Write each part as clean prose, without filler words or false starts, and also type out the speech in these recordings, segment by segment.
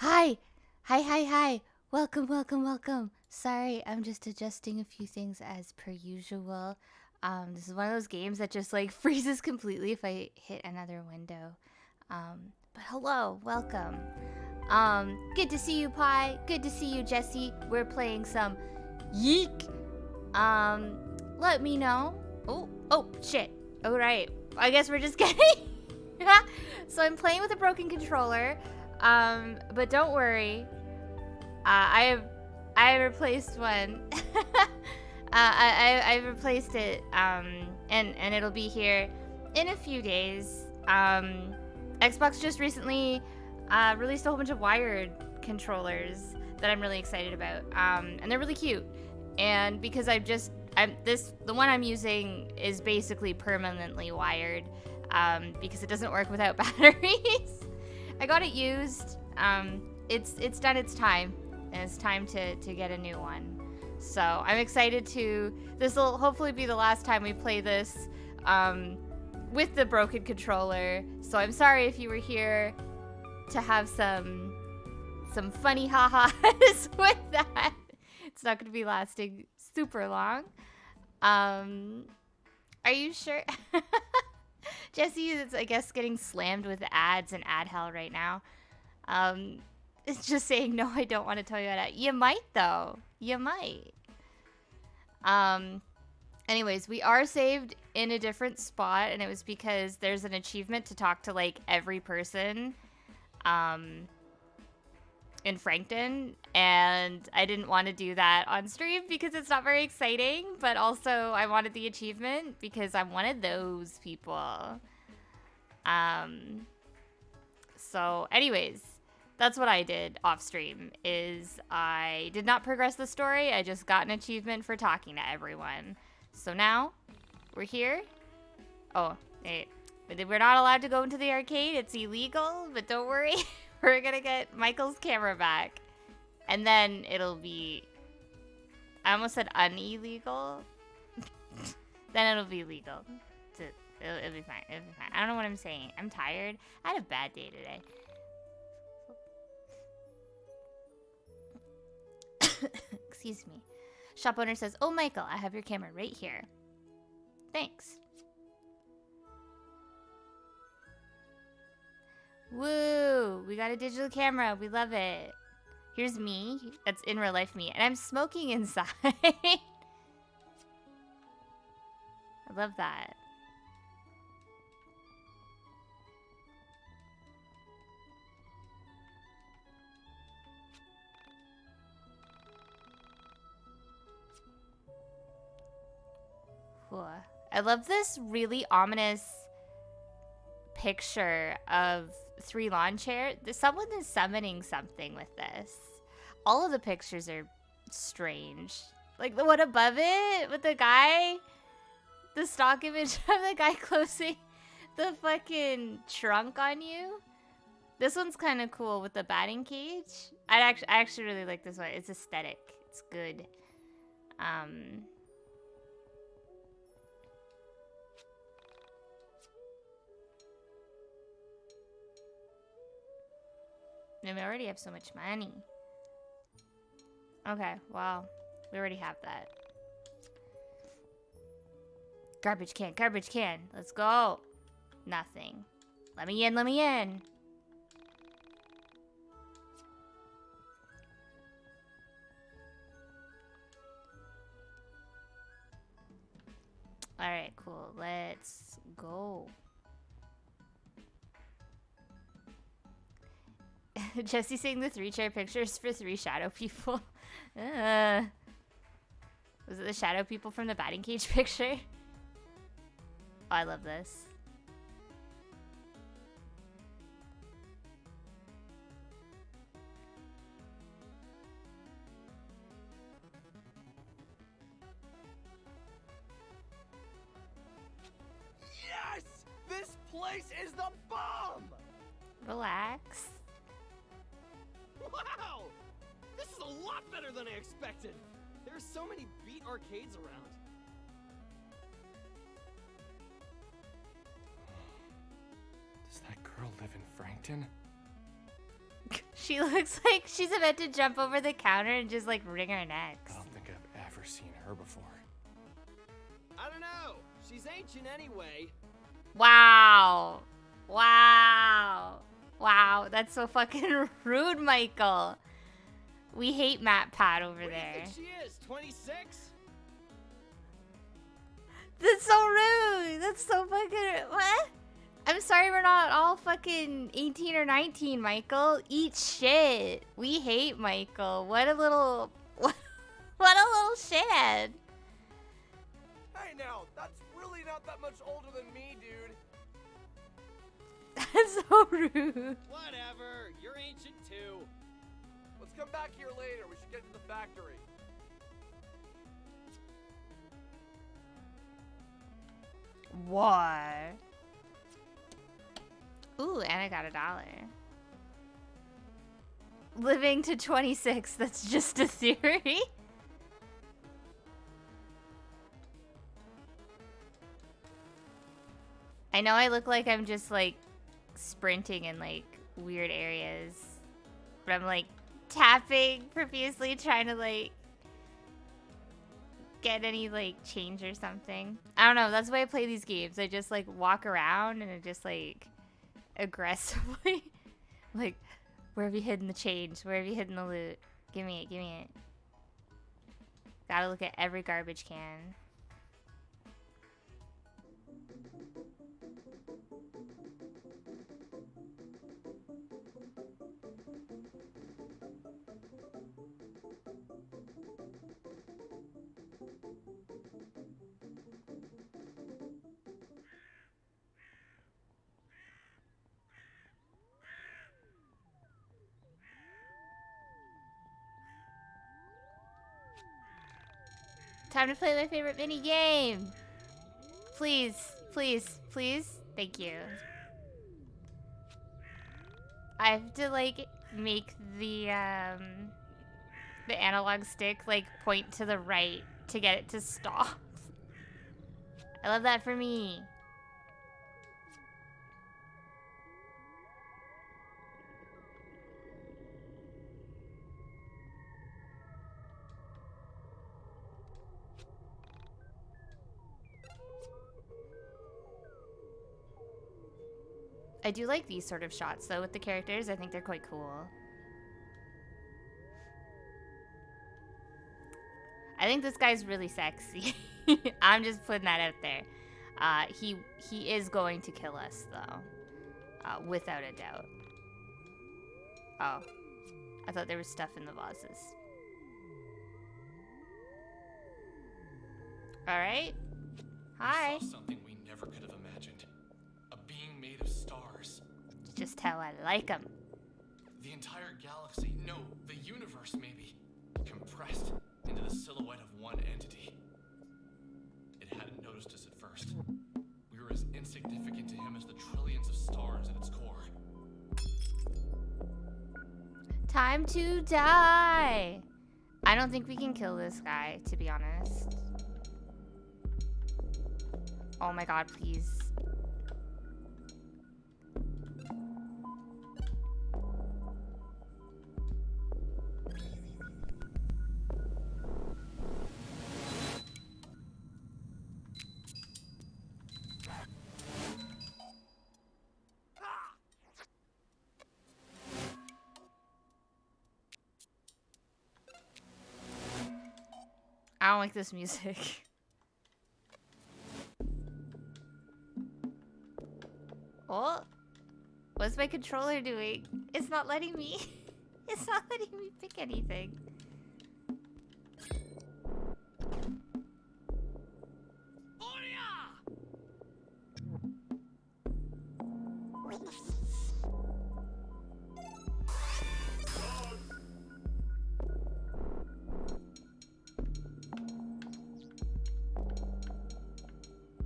Hi! Hi. Welcome. Sorry, I'm just adjusting a few things as per usual. This is one of those games that just like freezes completely if I hit another window. But hello, welcome. Good to see you, Pi. Good to see you, Jesse. We're playing some YIIK. Let me know. Oh, shit. All right. I guess we're just getting. So I'm playing with a broken controller. But don't worry. I replaced one. I replaced it. And it'll be here in a few days. Xbox just recently released a whole bunch of wired controllers that I'm really excited about. And they're really cute. And because the one I'm using is basically permanently wired, because it doesn't work without batteries. I got it used. It's done its time, and it's time to get a new one. So I'm excited to. This will hopefully be the last time we play this with the broken controller. So I'm sorry if you were here to have some funny ha-has with that. It's not going to be lasting super long. Are you sure? Jesse is, I guess, getting slammed with ads and ad hell right now. It's just saying, no, I don't want to tell you that. You might, though. You might. Anyways, we are saved in a different spot, and it was because there's an achievement to talk to, like, every person, in Frankton, and I didn't want to do that on stream because it's not very exciting, but also I wanted the achievement because I'm one of those people. So anyways, that's what I did off stream, is I did not progress the story. I just got an achievement for talking to everyone. So now we're here. Oh, we're not allowed to go into the arcade. It's illegal, but don't worry. We're gonna get Michael's camera back. And then it'll be... I almost said unillegal. Then it'll be legal. It'll be fine. It'll be fine. I don't know what I'm saying. I'm tired. I had a bad day today. Excuse me. Shop owner says, "Oh, Michael, I have your camera right here. Thanks." Woo! We got a digital camera. We love it. Here's me. That's in real life me. And I'm smoking inside. I love that. I love this really ominous picture of 3 lawn chairs. Someone is summoning something with this. All of the pictures are strange. Like the one above it with the guy, the stock image of the guy closing the fucking trunk on you. This one's kind of cool with the batting cage. I actually really like this one. It's aesthetic. It's good. And we already have so much money. Okay, well, we already have that. Garbage can. Let's go. Nothing. Let me in. Alright, cool. Let's go. Jesse saying the 3 chair pictures for 3 shadow people. Was it the shadow people from the batting cage picture? Oh, I love this. Yes! This place is the bomb! Relax. Wow! This is a lot better than I expected. There are so many beat arcades around. Does that girl live in Frankton? She looks like she's about to jump over the counter and just like wring her necks. I don't think I've ever seen her before. I don't know. She's ancient anyway. Wow. Wow. Wow. That's so fucking rude, Michael. We hate Matt Pat over What there. do you think she is? 26? That's so rude. That's so fucking. What? I'm sorry we're not all fucking 18 or 19, Michael. Eat shit. We hate Michael. What a little. What a little shithead. Hey now, that's really not that much older than me, dude. That's so rude. Whatever. You're ancient too. Let's come back here later. We should get to the factory. What? Ooh, and I got $1. Living to 26, that's just a theory. I know I look like I'm just like sprinting in like weird areas, but I'm like tapping profusely trying to like get any like change or something. I don't know, that's the way I play these games. I just like walk around and I just like aggressively like, where have you hidden the change? Where have you hidden the loot? Give me it, give me it. Gotta look at every garbage can. Time to play my favorite mini game. Please, please, please. Thank you. I have to like make the analog stick like point to the right to get it to stop. I love that for me. I do like these sort of shots though with the characters. I think they're quite cool. I think this guy's really sexy. I'm just putting that out there. He is going to kill us though, without a doubt. Oh, I thought there was stuff in the vases. All right. Hi. We saw something we never could have imagined. A being made of stars. Just how I like them. The entire galaxy, no, the universe maybe, compressed into the silhouette of one entity. It hadn't noticed us at first. We were as insignificant to him as the trillions of stars at its core. Time to die. I don't think we can kill this guy, to be honest. Oh my god, please. I don't like this music. Oh, what's my controller doing? It's not letting me. It's not letting me pick anything.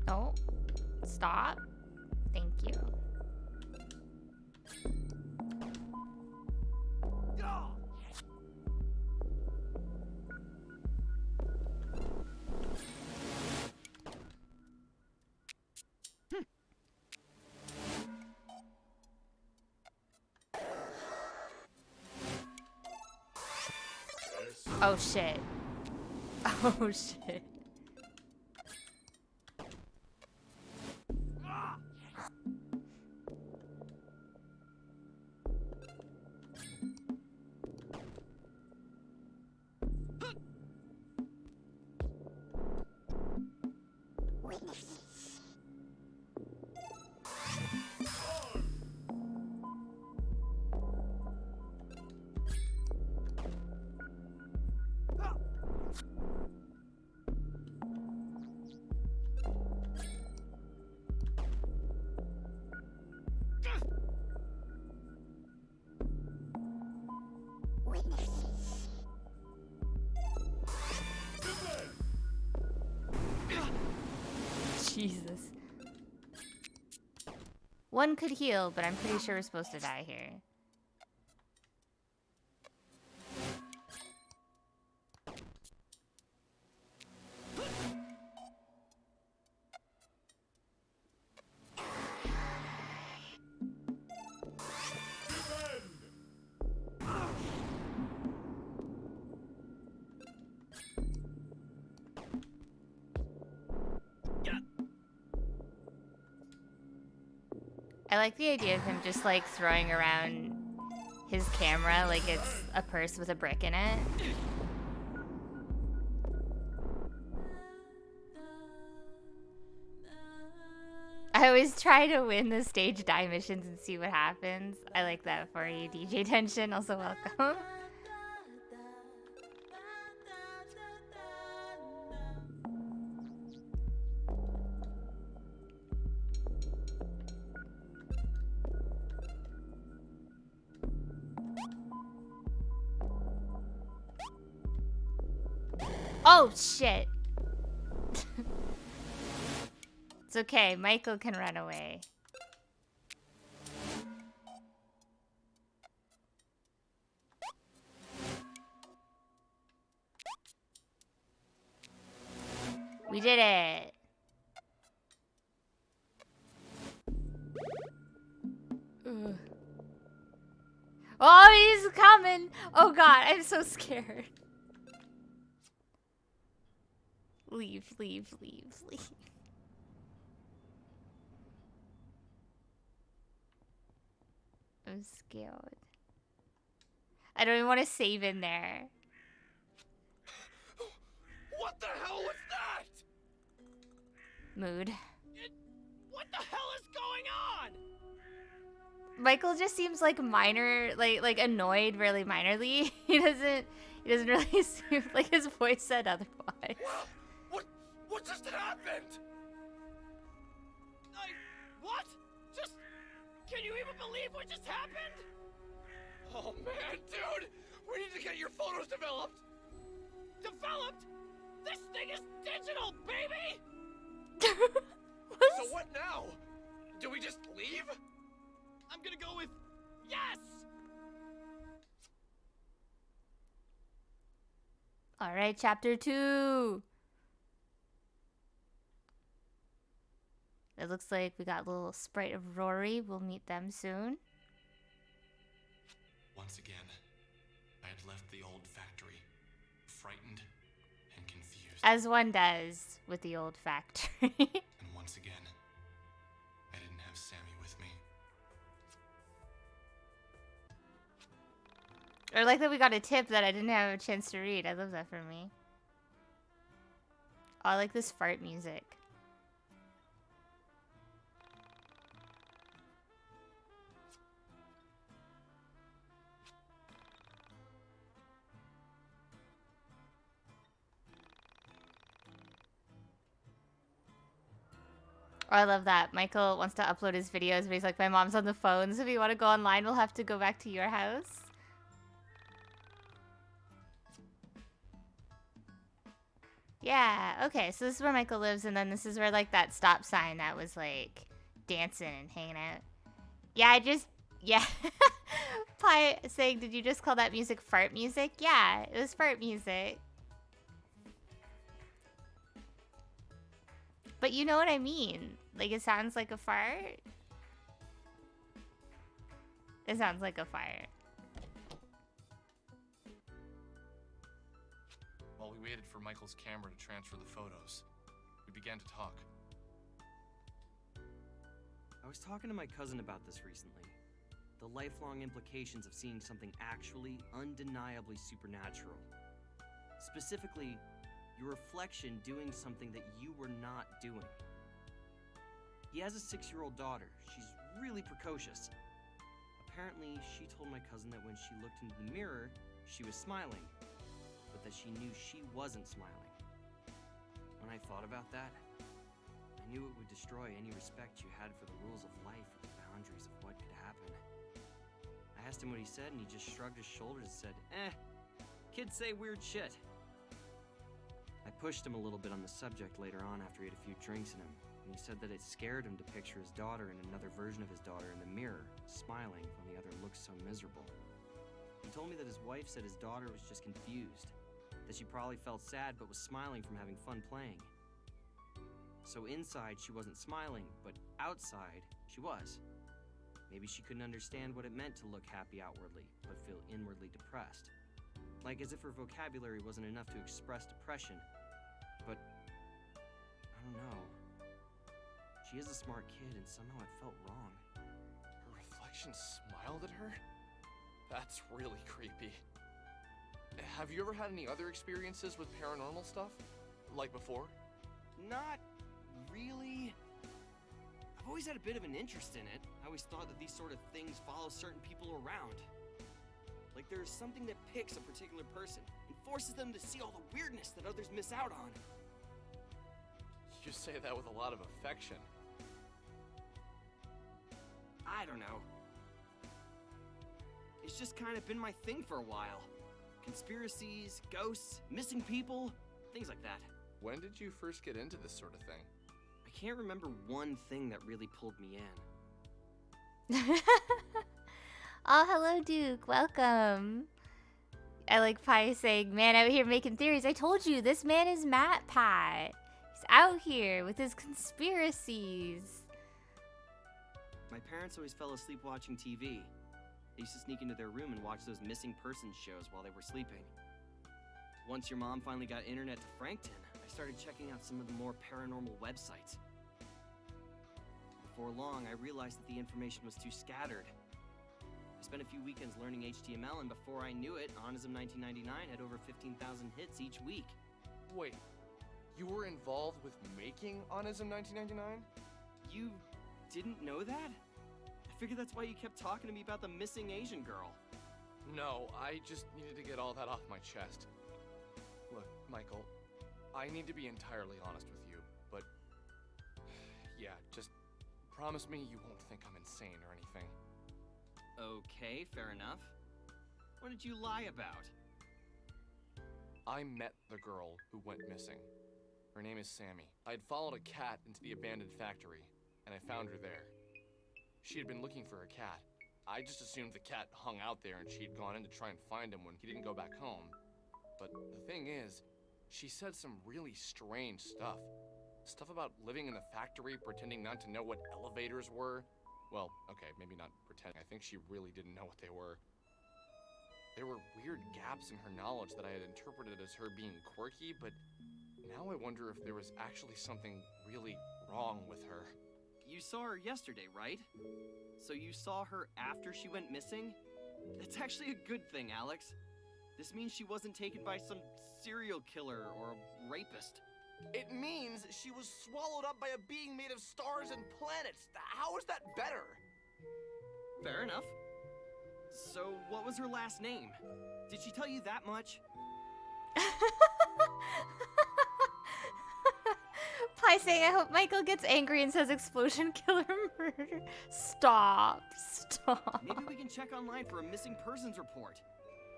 No, stop. Thank you. Oh shit. Oh shit. Jesus. One could heal, but I'm pretty sure we're supposed to die here. I like the idea of him just like throwing around his camera like it's a purse with a brick in it. I always try to win the stage die missions and see what happens. I like that for you, DJ Tension. Also welcome. Oh, shit. It's okay. Michael can run away. We did it. Ugh. Oh, he's coming. Oh, God. I'm so scared. Leave, leave, leave, leave. I'm scared. I don't even want to save in there. What the hell was that? Mood. What the hell is going on? Michael just seems like like annoyed really minorly. He doesn't really seem like his voice said otherwise. What just happened? What? Can you even believe what just happened? Oh man, dude! We need to get your photos developed! Developed? This thing is digital, baby! So what now? Do we just leave? I'm gonna go with yes! Alright, chapter 2. It looks like we got a little sprite of Rory. We'll meet them soon. Once again, I had left the old factory, frightened and confused. As one does with the old factory. And once again, I didn't have Sammy with me. Or like that we got a tip that I didn't have a chance to read. I love that for me. Oh, I like this fart music. Oh, I love that. Michael wants to upload his videos, but he's like, my mom's on the phone, so if you want to go online, we'll have to go back to your house. Yeah, okay, so this is where Michael lives, and then this is where, like, that stop sign that was, like, dancing and hanging out. Yeah, yeah. Pi saying, did you just call that music fart music? Yeah, it was fart music. But you know what I mean. Like, it sounds like a fart. It sounds like a fart. waited for Michael's camera to transfer the photos. We began to talk. I was talking to my cousin about this recently. The lifelong implications of seeing something actually, undeniably supernatural. Specifically, your reflection doing something that you were not doing. He has a 6-year-old daughter. She's really precocious. Apparently, she told my cousin that when she looked into the mirror, she was smiling, but that she knew she wasn't smiling. When I thought about that, I knew it would destroy any respect you had for the rules of life or the boundaries of what could happen. I asked him what he said, and he just shrugged his shoulders and said, kids say weird shit. I pushed him a little bit on the subject later on after he had a few drinks in him, and he said that it scared him to picture his daughter and another version of his daughter in the mirror, smiling when the other looked so miserable. He told me that his wife said his daughter was just confused, that she probably felt sad but was smiling from having fun playing. So inside, she wasn't smiling, but outside, she was. Maybe she couldn't understand what it meant to look happy outwardly, but feel inwardly depressed. Like as if her vocabulary wasn't enough to express depression. But, I don't know. She is a smart kid, and somehow it felt wrong. Her reflection smiled at her? That's really creepy. Have you ever had any other experiences with paranormal stuff? Like before? Not really. I've always had a bit of an interest in it. I always thought that these sort of things follow certain people around. Like there's something that picks a particular person and forces them to see all the weirdness that others miss out on. You say that with a lot of affection. I don't know. It's just kind of been my thing for a while. Conspiracies, ghosts, missing people, things like that. When did you first get into this sort of thing? I can't remember one thing that really pulled me in. Oh, hello, Duke. Welcome. I like Pi saying, man out here making theories. I told you, this man is Matt Pat. He's out here with his conspiracies. My parents always fell asleep watching TV. They used to sneak into their room and watch those missing persons shows while they were sleeping. Once your mom finally got internet to Frankton, I started checking out some of the more paranormal websites. Before long, I realized that the information was too scattered. I spent a few weekends learning HTML, and before I knew it, Onism 1999 had over 15,000 hits each week. Wait, you were involved with making Onism 1999? You didn't know that? I figured that's why you kept talking to me about the missing Asian girl. No, I just needed to get all that off my chest. Look, Michael, I need to be entirely honest with you, but yeah, just promise me you won't think I'm insane or anything. Okay, fair enough. What did you lie about? I met the girl who went missing. Her name is Sammy. I had followed a cat into the abandoned factory, and I found her there. She had been looking for her cat. I just assumed the cat hung out there and she'd gone in to try and find him when he didn't go back home. But the thing is, she said some really strange stuff. Stuff about living in the factory, pretending not to know what elevators were. Well, okay, maybe not pretending. I think she really didn't know what they were. There were weird gaps in her knowledge that I had interpreted as her being quirky, but now I wonder if there was actually something really wrong with her. You saw her yesterday, right? So you saw her after she went missing? That's actually a good thing, Alex. This means she wasn't taken by some serial killer or a rapist. It means she was swallowed up by a being made of stars and planets. How is that better? Fair enough. So, what was her last name? Did she tell you that much? Pi saying, I hope Michael gets angry and says explosion, killer, murder. Stop. Stop. Maybe we can check online for a missing persons report.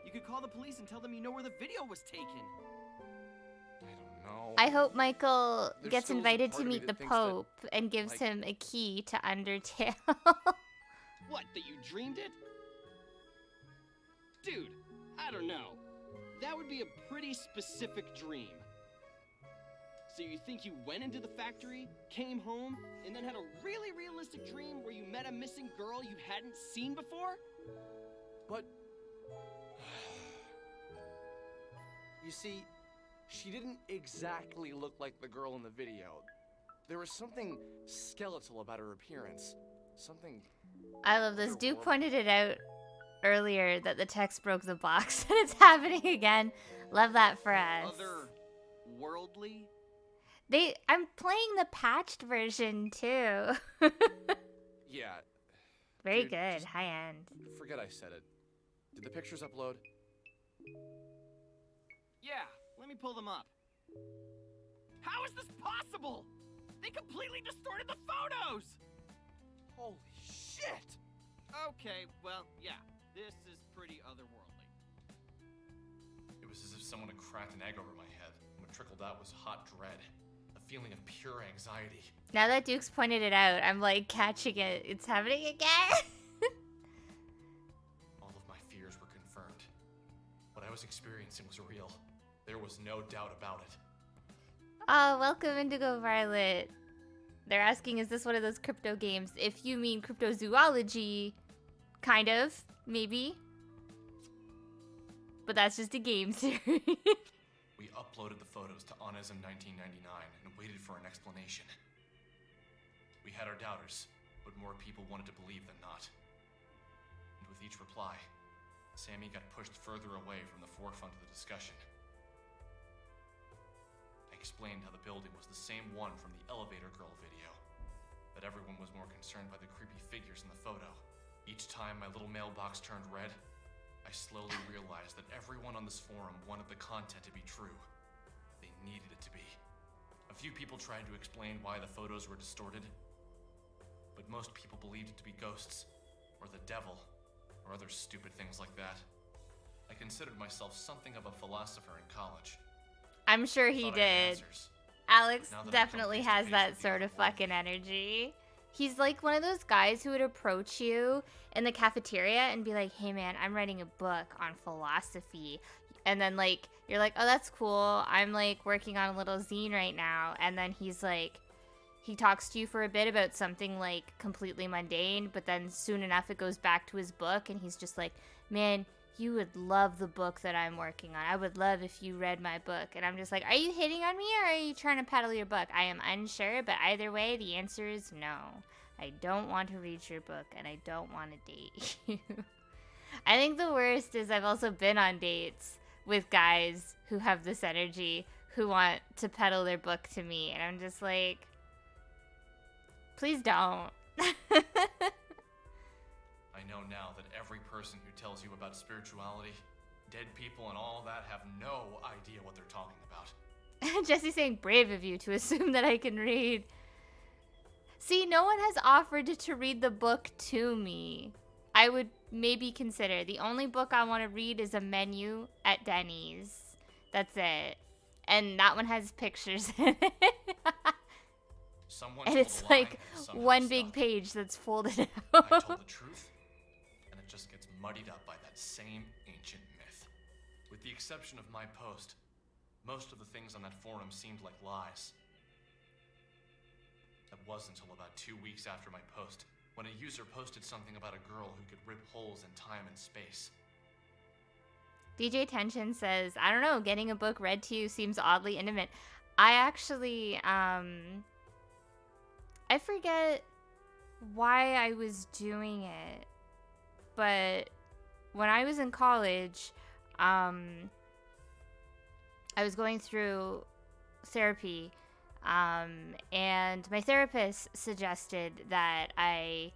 You could call the police and tell them you know where the video was taken. I don't know. I hope Michael There's gets still a invited part to of me meet the that thinks that, Pope and gives like- him a key to Undertale. What, that you dreamed it? Dude, I don't know. That would be a pretty specific dream. So you think you went into the factory, came home, and then had a really realistic dream where you met a missing girl you hadn't seen before? But you see, She didn't exactly look like the girl in the video. There was something skeletal about her appearance. Something... I love this. Duke otherworldly. pointed it out earlier that the text broke the box, and it's happening again. Love that for us. Otherworldly? I'm playing the patched version too. Yeah. Very Dude, good, just high end. forget I said it. Did the pictures upload? Yeah, let me pull them up. How is this possible? They completely distorted the photos! Holy shit! Okay, well, yeah, this is pretty otherworldly. It was as if someone had cracked an egg over my head, and what trickled out was hot dread. A feeling of pure anxiety. Now that Duke's pointed it out, I'm like catching it. It's happening again. All of my fears were confirmed. What I was experiencing was real. There was no doubt about it. Oh, welcome Indigo Violet. They're asking, is this one of those crypto games? If you mean cryptozoology, kind of, maybe. But that's just a game series. We uploaded the photos to Onism 1999 and waited for an explanation. We had our doubters, but more people wanted to believe than not. And with each reply, Sammy got pushed further away from the forefront of the discussion. I explained how the building was the same one from the elevator girl video, but everyone was more concerned by the creepy figures in the photo. Each time my little mailbox turned red, I slowly realized that everyone on this forum wanted the content to be true. They needed it to be. A few people tried to explain why the photos were distorted, but most people believed it to be ghosts, or the devil, or other stupid things like that. I considered myself something of a philosopher in college. I'm sure he Thought I had did. answers. Alex Now that I've come definitely face to has face that with the sort of otherworldly. fucking energy. He's like one of those guys who would approach you in the cafeteria and be like, hey man, I'm writing a book on philosophy. And then like, you're like, oh, that's cool. I'm like working on a little zine right now. And then he's like, he talks to you for a bit about something like completely mundane, but then soon enough it goes back to his book and he's just like, man, you would love the book that I'm working on. I would love if you read my book. And I'm just like, are you hitting on me or are you trying to peddle your book? I am unsure, but either way, the answer is no. I don't want to read your book and I don't want to date you. I think the worst is I've also been on dates with guys who have this energy, who want to peddle their book to me. And I'm just like, please don't. I know now that every person who tells you about spirituality, dead people and all that have no idea what they're talking about. Jesse's saying brave of you to assume that I can read. See, no one has offered to read the book to me. I would maybe consider. The only book I want to read is a menu at Denny's. That's it. And that one has pictures in it. Someone And told it's a lie like and somehow one big stuck. page that's folded I out. told the truth, and it just gets muddied up by that same ancient myth. With the exception of my post, most of the things on that forum seemed like lies. That wasn't until about 2 weeks after my post, when a user posted something about a girl who could rip holes in time and space. DJ Tension says, I don't know, getting a book read to you seems oddly intimate. I actually, I forget why I was doing it, but when I was in college, I was going through therapy, and my therapist suggested that I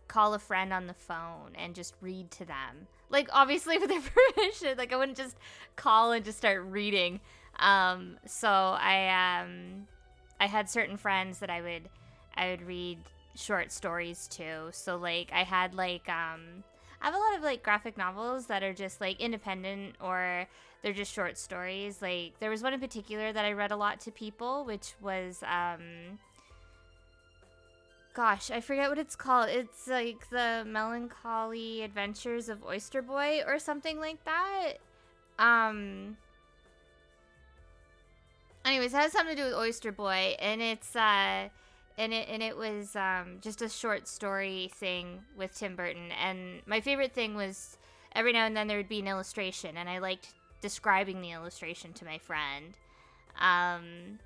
call a friend on the phone and just read to them. Like, obviously with their permission. Like, I wouldn't just call and just start reading. So I had certain friends that I would read short stories to. So, like, I had, like, I have a lot of, like, graphic novels that are just, like, independent or they're just short stories. Like, there was one in particular that I read a lot to people, which was, gosh, I forget what it's called. It's, like, The Melancholy Adventures of Oyster Boy or something like that. Anyways, it has something to do with Oyster Boy, and it's, and it was just a short story thing with Tim Burton. And my favorite thing was every now and then there would be an illustration, and I liked describing the illustration to my friend. Um,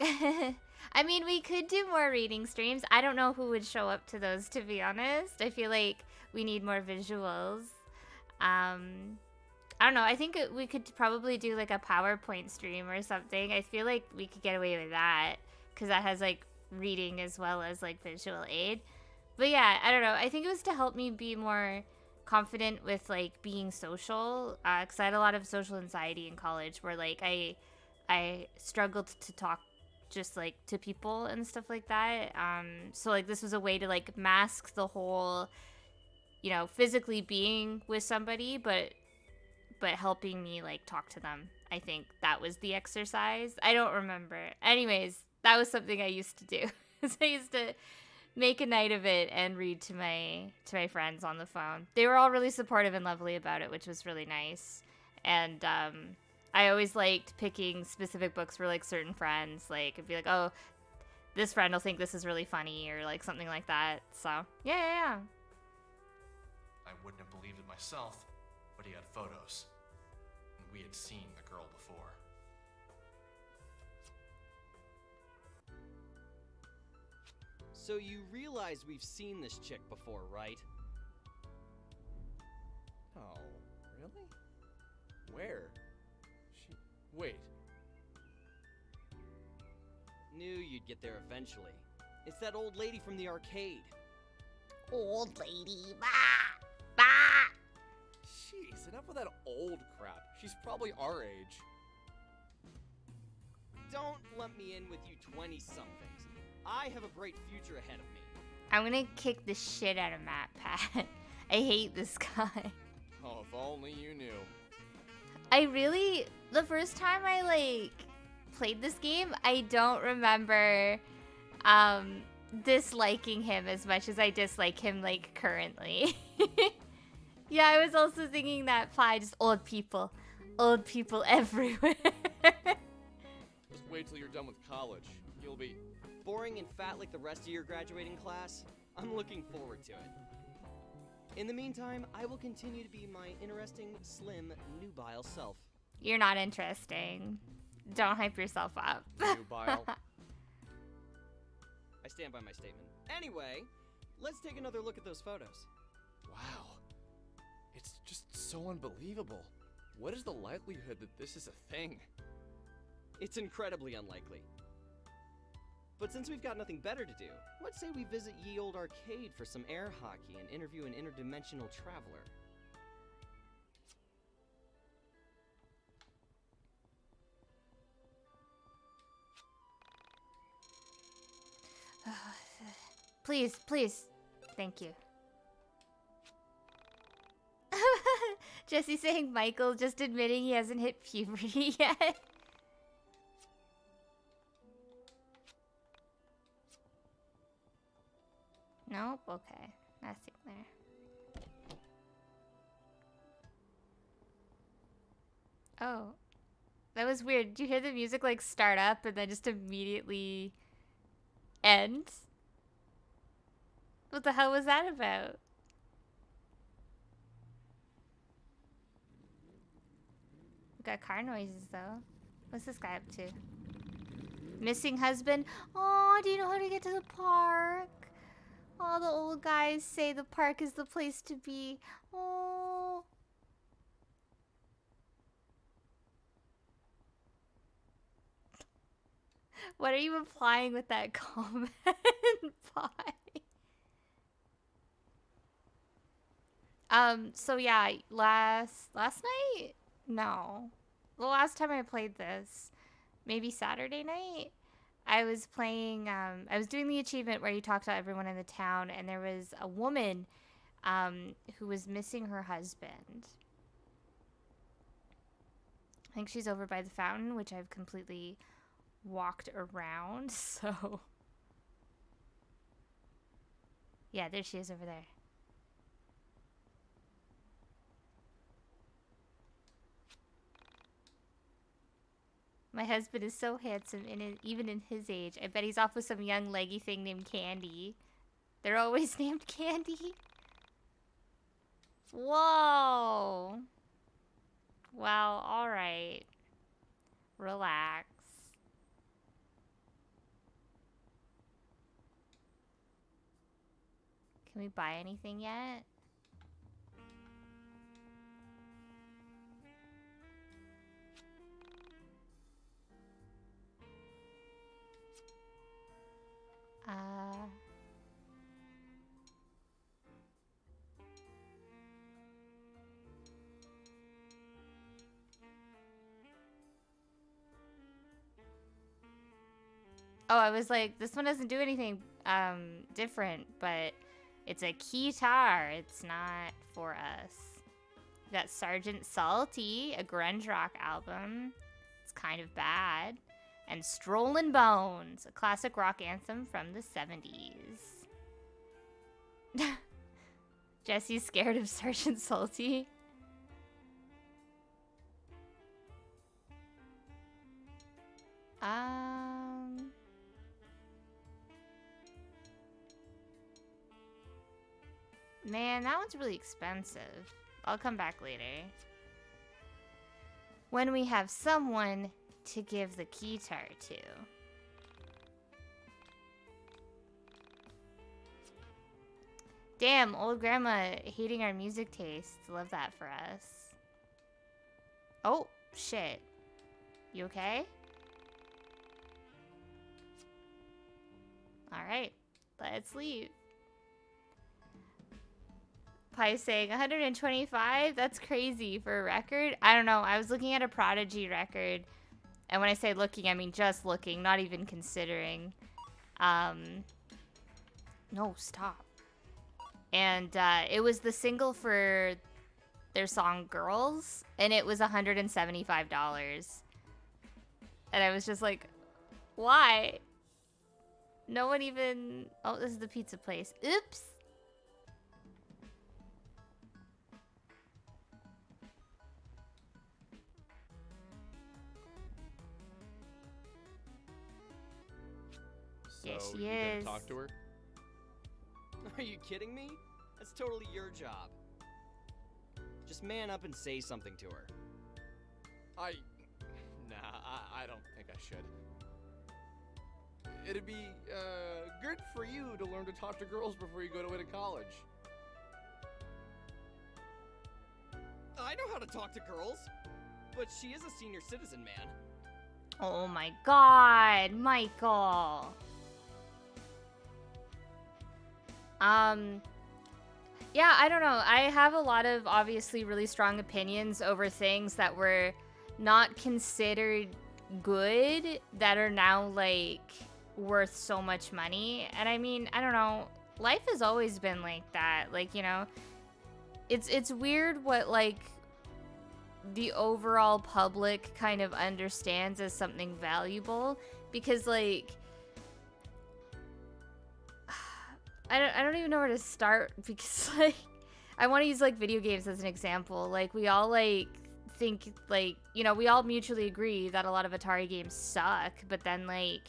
I mean, we could do more reading streams. I don't know who would show up to those, to be honest. I feel like we need more visuals. I don't know. I think we could probably do like a PowerPoint stream or something. I feel like we could get away with that because that has like reading as well as like visual aid. But yeah, I don't know. I think it was to help me be more confident with like being social because I had a lot of social anxiety in college where like I struggled to talk just like to people and stuff like that. So like this was a way to like mask the whole, you know, physically being with somebody, but helping me like talk to them. I think that was the exercise. I don't remember. Anyways, that was something I used to do. So I used to make a night of it and read to my friends on the phone. They were all really supportive and lovely about it, which was really nice. And I always liked picking specific books for like certain friends. Like it'd be like, oh, this friend will think this is really funny or like something like that. So yeah. I wouldn't have believed it myself, but he had photos. And we had seen the girl before. So you realize we've seen this chick before, right? Oh, really? Where? Wait. Knew you'd get there eventually. It's that old lady from the arcade. Old lady. Bah! Bah! Jeez, enough of that old crap. She's probably our age. Don't lump me in with you 20-somethings. I have a bright future ahead of me. I'm gonna kick the shit out of Matt Pat. I hate this guy. Oh, if only you knew. The first time I like played this game, I don't remember disliking him as much as I dislike him like currently. Yeah, I was also thinking that Pie, just old people everywhere. Just wait till you're done with college. You'll be... Boring and fat like the rest of your graduating class? I'm looking forward to it. In the meantime, I will continue to be my interesting, slim, nubile self. You're not interesting. Don't hype yourself up. Nubile. I stand by my statement. Anyway, let's take another look at those photos. Wow. It's just so unbelievable. What is the likelihood that this is a thing? It's incredibly unlikely. But since we've got nothing better to do, let's say we visit ye old arcade for some air hockey and interview an interdimensional traveler. Please. Thank you. Jesse saying Michael just admitting he hasn't hit puberty yet. Nope, okay. Nothing there. Oh. That was weird. Did you hear the music like start up and then just immediately end? What the hell was that about? We got car noises though. What's this guy up to? Missing husband? Oh, do you know how to get to the park? All the old guys say the park is the place to be. Oh. What are you implying with that comment? Bye. So yeah, last night? No. The last time I played this, maybe Saturday night, I was playing, I was doing the achievement where you talk to everyone in the town, and there was a woman who was missing her husband. I think she's over by the fountain, which I've completely walked around, so... Yeah, there she is over there. My husband is so handsome, even in his age. I bet he's off with some young leggy thing named Candy. They're always named Candy. Whoa. Well, alright. Relax. Can we buy anything yet? Oh, I was like, this one doesn't do anything different, but it's a guitar. It's not for us. We got Sergeant Salty, a grunge rock album. It's kind of bad. And Strollin' Bones, a classic rock anthem from the 70s. Jesse's scared of Sergeant Salty. Man, that one's really expensive. I'll come back later. When we have someone to give the guitar to. Damn, old grandma hating our music taste. Love that for us. Oh, shit. You okay? Alright, let's leave. Pi saying 125? That's crazy for a record. I don't know. I was looking at a Prodigy record. And when I say looking, I mean just looking, not even considering. No, stop. And it was the single for their song Girls. And it was $175. And I was just like, why? No one even... Oh, this is the pizza place. Oops. So, Yes, she you is. gonna talk to her? Are you kidding me? That's totally your job. Just man up and say something to her. Nah, I don't think I should. It'd be, good for you to learn to talk to girls before you go away to college. I know how to talk to girls, but she is a senior citizen, man. Oh my god, Michael. Yeah, I don't know. I have a lot of obviously really strong opinions over things that were not considered good that are now like worth so much money. And I mean, I don't know. Life has always been like that. Like, you know, it's weird what like the overall public kind of understands as something valuable, because like I don't even know where to start, because like I want to use like video games as an example. Like we all like think like, you know, we all mutually agree that a lot of Atari games suck, but then like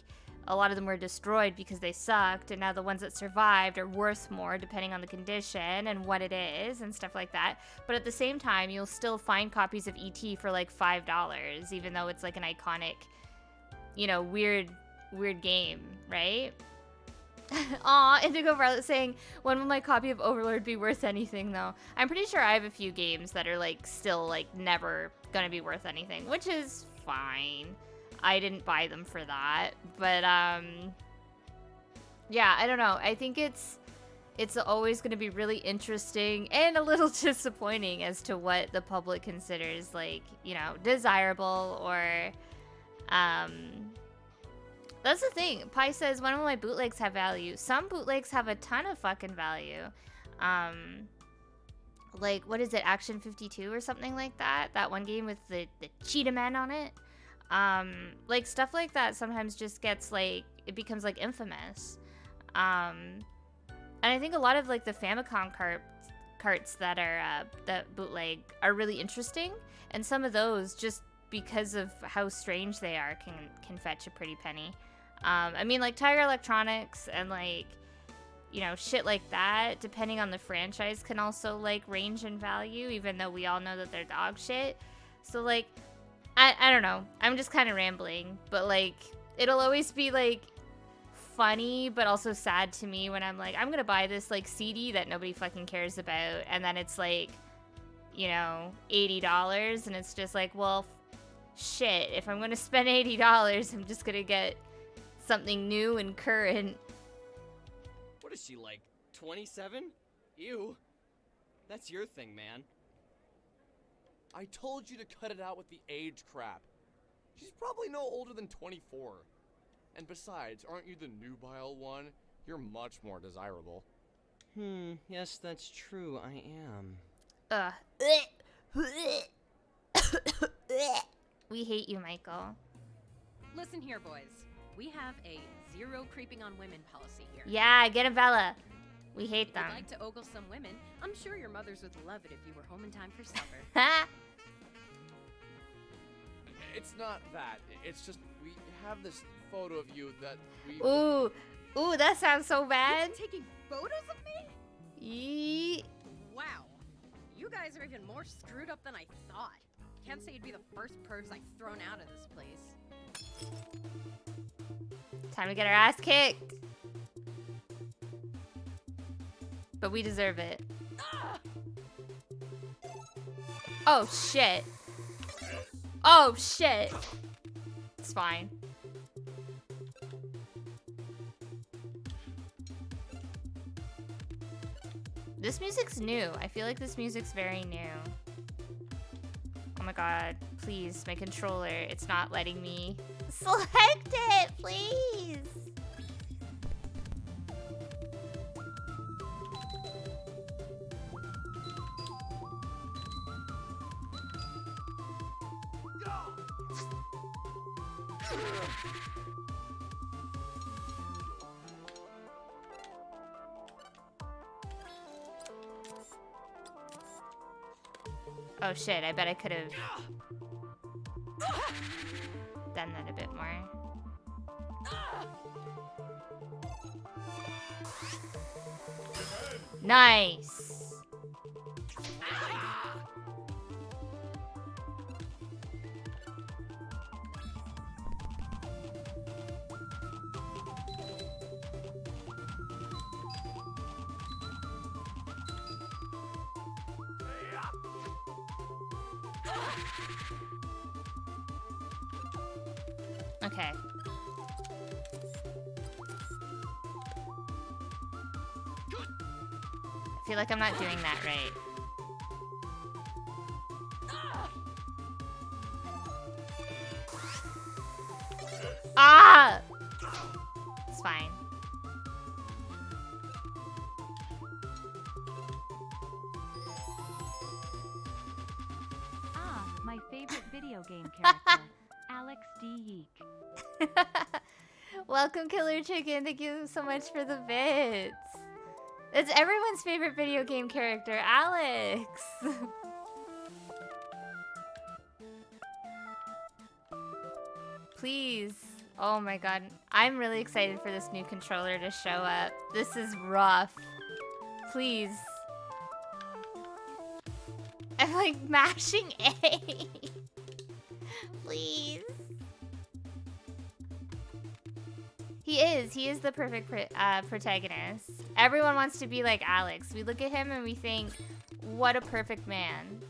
a lot of them were destroyed because they sucked, and now the ones that survived are worth more depending on the condition and what it is and stuff like that. But at the same time, you'll still find copies of ET for like $5, even though it's like an iconic, you know, weird game, right? Aw, Indigo Violet saying, when will my copy of Overlord be worth anything, though? I'm pretty sure I have a few games that are, like, still, like, never gonna be worth anything, which is fine. I didn't buy them for that. But, yeah, I don't know. I think it's always gonna be really interesting and a little disappointing as to what the public considers, like, you know, desirable or, That's the thing. Pi says, one of my bootlegs have value. Some bootlegs have a ton of fucking value. Like, what is it? Action 52 or something like that? That one game with the cheetah men on it. Like, stuff like that sometimes just gets, like, it becomes, like, infamous. And I think a lot of, like, the Famicom carts that are, that bootleg are really interesting. And some of those, just because of how strange they are, can fetch a pretty penny. I mean, like, Tiger Electronics and, like, you know, shit like that, depending on the franchise, can also, like, range in value, even though we all know that they're dog shit. So, like, I don't know. I'm just kind of rambling, but like it'll always be like funny but also sad to me when I'm like I'm going to buy this like CD that nobody fucking cares about, and then it's like, you know, $80, and it's just like, well, shit, if I'm going to spend $80, I'm just going to get something new and current. What is she, like, 27? Ew. That's your thing, man. I told you to cut it out with the age crap. She's probably no older than 24. And besides, aren't you the nubile one? You're much more desirable. Yes, that's true, I am. We hate you, Michael. Listen here, boys. We have a zero creeping on women policy here. Yeah, get a Bella. We hate If them. you'd like to ogle some women, I'm sure your mothers would love it if you were home in time for supper. Ha! It's not that. It's just we have this photo of you that we... Ooh, that sounds so bad. You're taking photos of me? Yee. Wow. You guys are even more screwed up than I thought. Can't say you'd be the first person I've thrown out of this place. Time to get our ass kicked. But we deserve it. Oh, shit. Oh, shit. It's fine. This music's new. I feel like this music's very new. Oh my god. Please, my controller. It's not letting me select it, please. Oh shit, I bet I could have done that a bit more. Nice. Okay. I feel like I'm not doing that right. Ah! It's fine. Ah, my favorite video game character, Alex D. YIIK. Welcome, Killer Chicken. Thank you so much for the bits. It's everyone's favorite video game character, Alex. Please. Oh my god. I'm really excited for this new controller to show up. This is rough. Please. I'm like mashing A. Please. He is the perfect protagonist. Everyone wants to be like Alex. We look at him and we think, what a perfect man.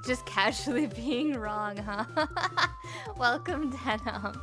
Just casually being wrong, huh? Welcome, Denim.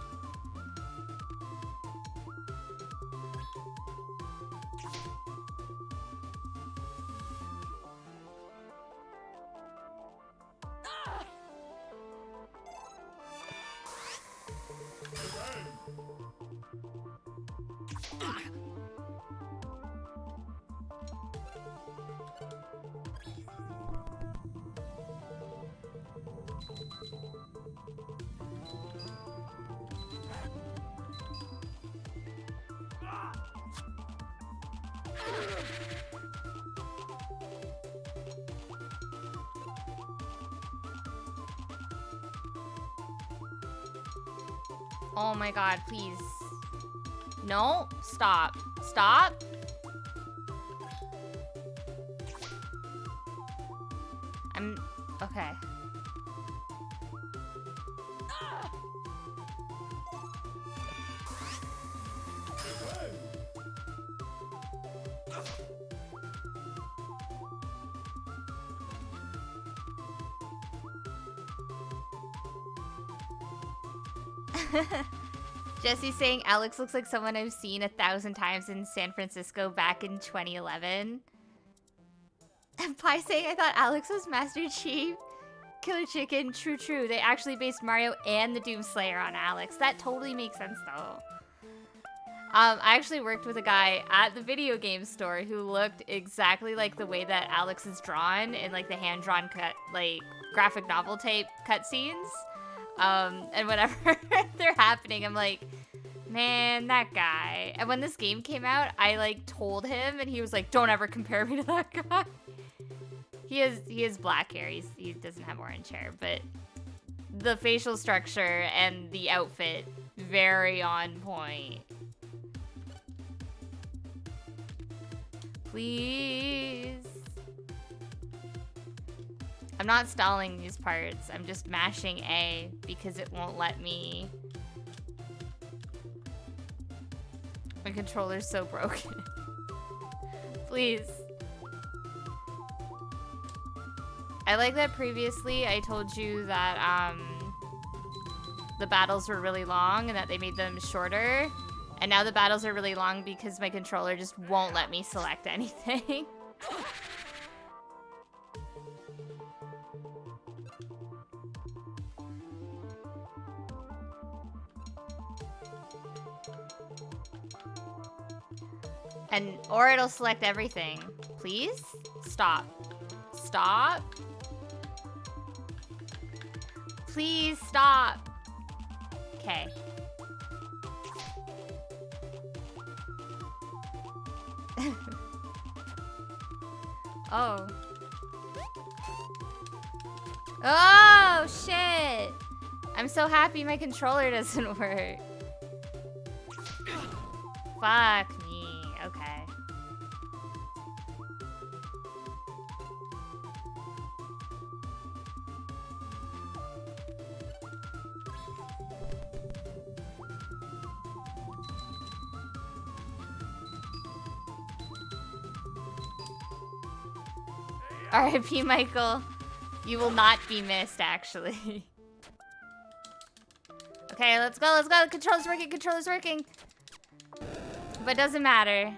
Oh my god, please. No, stop. Stop. I'm okay. Jesse's saying Alex looks like someone I've seen 1,000 times in San Francisco back in 2011. And Pie saying I thought Alex was Master Chief. Killer Chicken, true. They actually based Mario and the Doomslayer on Alex. That totally makes sense though. I actually worked with a guy at the video game store who looked exactly like the way that Alex is drawn in like the hand-drawn cut, like graphic novel type cutscenes. And whenever they're happening, I'm like, man, that guy. And when this game came out, I like told him, and he was like, don't ever compare me to that guy. He has black hair. He doesn't have orange hair, but the facial structure and the outfit very on point. Please. I'm not stalling these parts. I'm just mashing A because it won't let me. My controller's so broken. Please. I like that previously I told you that the battles were really long and that they made them shorter. And now the battles are really long because my controller just won't let me select anything. Or it'll select everything. Please? Stop. Stop. Please stop. Okay. Oh. Oh, shit. I'm so happy my controller doesn't work. Fuck me. Okay. R.I.P. Michael. You will not be missed, actually. Okay, let's go, let's go. Controller's working, controller's working. But doesn't matter.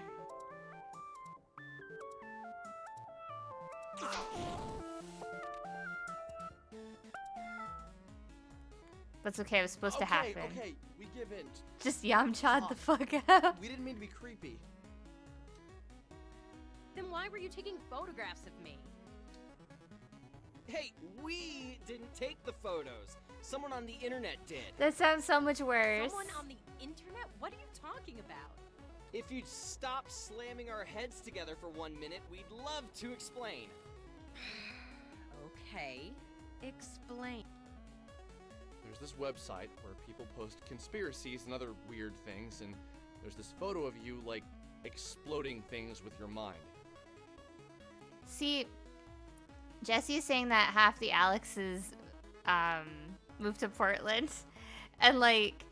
That's okay, it was supposed to happen. Okay, we give in. Just Yamcha'd the fuck out. We didn't mean to be creepy. Then why were you taking photographs of me? Hey, we didn't take the photos. Someone on the internet did. That sounds so much worse. Someone on the internet? What are you talking about? If you'd stop slamming our heads together for 1 minute, we'd love to explain. Okay, explain. There's this website where people post conspiracies and other weird things, and there's this photo of you, like, exploding things with your mind. See, Jesse is saying that half the Alexes moved to Portland. And, like,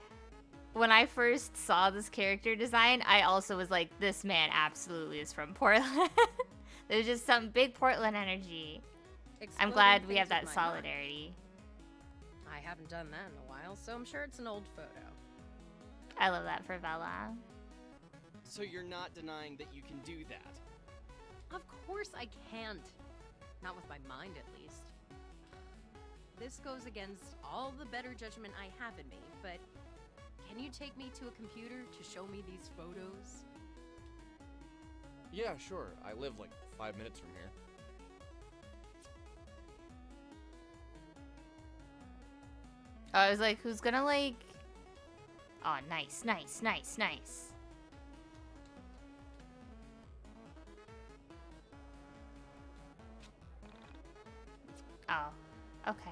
when I first saw this character design, I also was like, this man absolutely is from Portland. There's just some big Portland energy. I'm glad we have that solidarity. I haven't done that in a while, so I'm sure it's an old photo. I love that for Bella. So you're not denying that you can do that? Of course I can't. Not with my mind, at least. This goes against all the better judgment I have in me, but can you take me to a computer to show me these photos? Yeah, sure. I live like 5 minutes from here. I was like, who's gonna like... Oh, nice, nice, nice, nice. Oh, okay.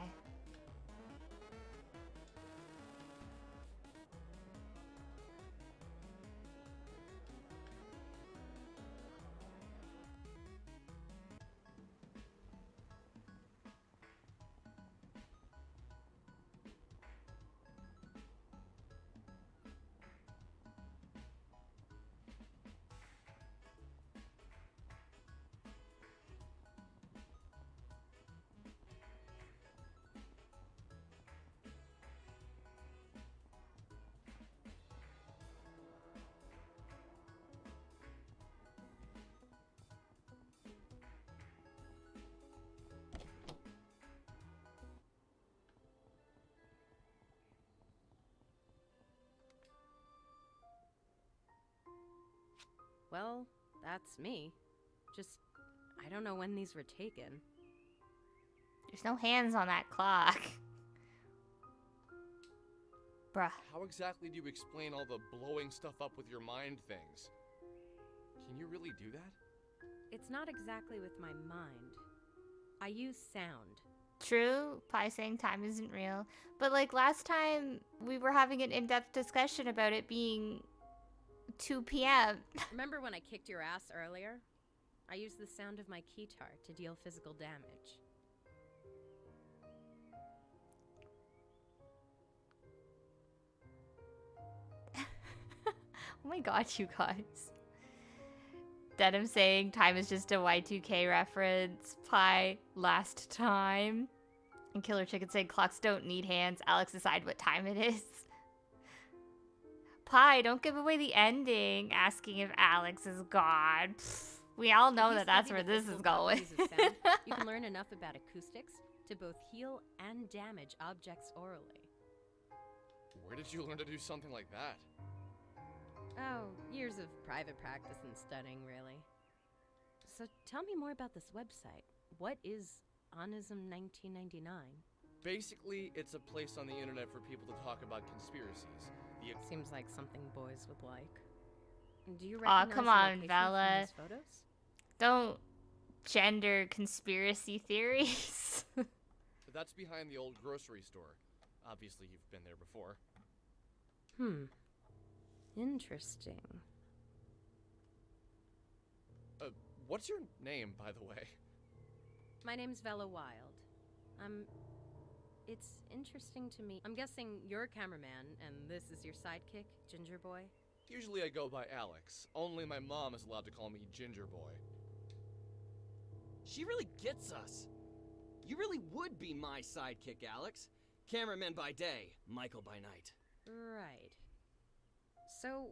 Well, that's me. Just, I don't know when these were taken. There's no hands on that clock. Bruh. How exactly do you explain all the blowing stuff up with your mind things? Can you really do that? It's not exactly with my mind. I use sound. True, Pi saying time isn't real. But like last time, we were having an in-depth discussion about it being 2 p.m. Remember when I kicked your ass earlier? I used the sound of my keytar to deal physical damage. Oh my god, you guys. Denim saying time is just a Y2K reference. Pi, last time. And Killer Chicken saying clocks don't need hands. Alex, decide what time it is. Pi, don't give away the ending. Asking if Alex is God. Pfft, we all know that that's where this is going. Sound, you can learn enough about acoustics to both heal and damage objects orally. Where did you learn to do something like that? Oh, years of private practice and studying, really. So tell me more about this website. What is Onism 1999? Basically, it's a place on the internet for people to talk about conspiracies. Seems like something boys would like. Do you Aw, recognize come the on, location Bella. from these photos? Don't gender conspiracy theories. That's behind the old grocery store. Obviously, you've been there before. Interesting. What's your name, by the way? My name's Vella Wild. It's interesting to me. I'm guessing you're a cameraman, and this is your sidekick, Ginger Boy? Usually I go by Alex. Only my mom is allowed to call me Ginger Boy. She really gets us. You really would be my sidekick, Alex. Cameraman by day, Michael by night. Right. So,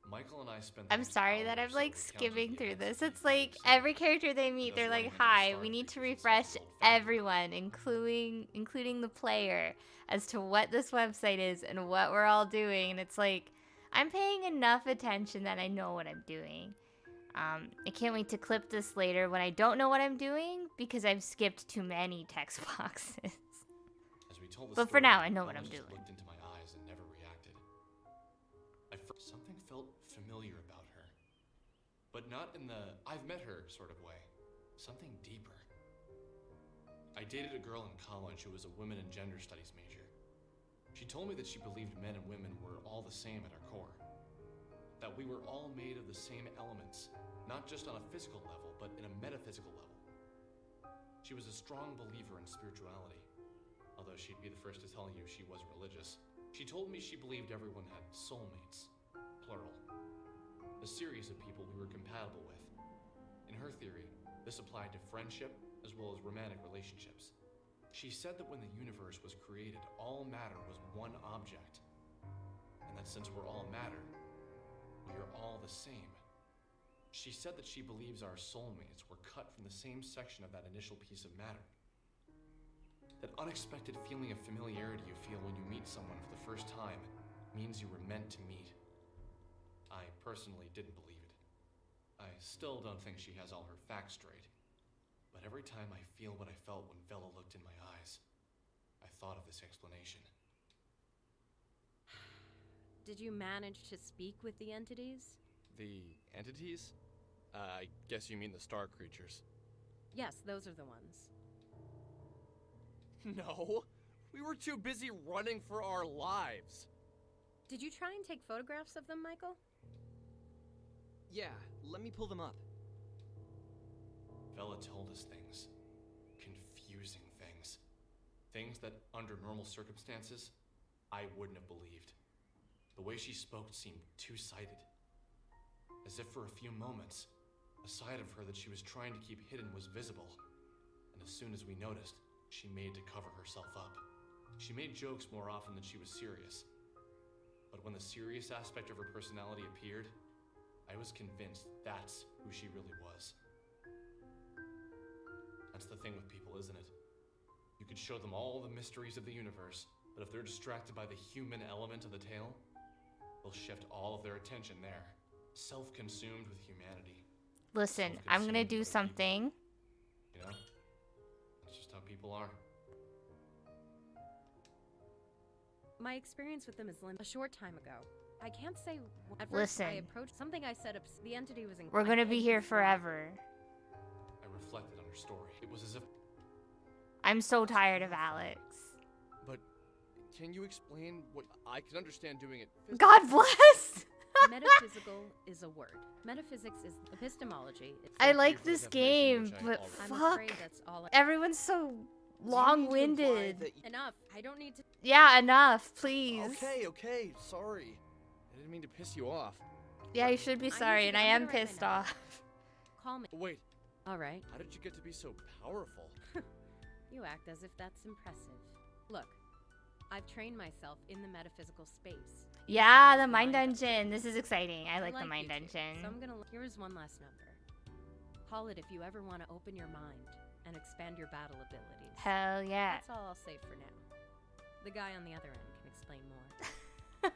Michael and I spent. I'm sorry that I'm like skimming through this. It's like every character they meet, they're like, "Hi, we need to refresh everyone, including the player, as to what this website is and what we're all doing." And it's like, I'm paying enough attention that I know what I'm doing. I can't wait to clip this later when I don't know what I'm doing because I've skipped too many text boxes. But for now, I know what I'm doing. Looked into my eyes and never reacted. Something felt familiar about her, but not in the I've met her sort of way. Something deeper. I dated a girl in college who was a women and gender studies major. She told me that she believed men and women were all the same at our core. That we were all made of the same elements, not just on a physical level, but in a metaphysical level. She was a strong believer in spirituality, although she'd be the first to tell you she was religious. She told me she believed everyone had soulmates, plural. A series of people we were compatible with. In her theory, this applied to friendship as well as romantic relationships. She said that when the universe was created, all matter was one object. And that since we're all matter, we are all the same. She said that she believes our soulmates were cut from the same section of that initial piece of matter. That unexpected feeling of familiarity you feel when you meet someone for the first time means you were meant to meet. I personally didn't believe it. I still don't think she has all her facts straight. But every time I feel what I felt when Vella looked in my eyes, I thought of this explanation. did you manage to speak with the entities? The entities? I guess you mean the star creatures. Yes, those are the ones. No, we were too busy running for our lives. Did you try and take photographs of them, Michael? Yeah, let me pull them up. Vella told us things. Confusing things. Things that, under normal circumstances, I wouldn't have believed. The way she spoke seemed two-sided. As if for a few moments, a side of her that she was trying to keep hidden was visible. And as soon as we noticed, she made to cover herself up. She made jokes more often than she was serious. But when the serious aspect of her personality appeared, I was convinced that's who she really was. That's the thing with people, isn't it? You could show them all the mysteries of the universe, but if they're distracted by the human element of the tale, they'll shift all of their attention there. self-consumed with humanity. Listen, I'm gonna Self-consumed do with other something. people, you know? That's just how people are. My experience with them is limited. A short time ago. I can't say. At first, Listen. I approached something I set up. The entity was in. We're gonna be here forever. I reflected on her story. It was as if I'm so tired of Alex. But can you explain what I can understand doing it? physically? God bless! Metaphysical is a word. Metaphysics is epistemology. It's I Thank you like for the this definition, game, which I but already- I'm fuck. afraid that's all. Everyone's so long-winded. Enough. I don't need to. Yeah, enough, please. Okay, sorry. I didn't mean to piss you off. Yeah, you should be I need sorry, to and get- I I'm am gonna write my pissed number. off. Call me. Wait, All right. how did you get to be so powerful? You act as if that's impressive. Look, I've trained myself in the metaphysical space. Yeah, This the is mind mind dungeon. This is exciting. I like the you mind two, dungeon. So I'm gonna. Here's one last number. Call it if you ever want to open your mind and expand your battle abilities. Hell yeah. That's all I'll say for now. The guy on the other end can explain more.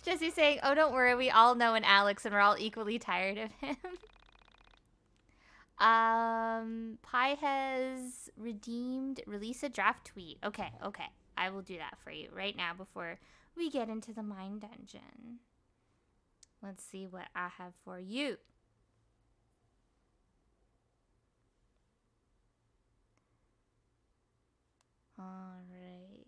Jesse's saying, oh, don't worry. We all know an Alex, and we're all equally tired of him. Pi has release a draft tweet. Okay. I will do that for you right now before we get into the mind dungeon. Let's see what I have for you. All right.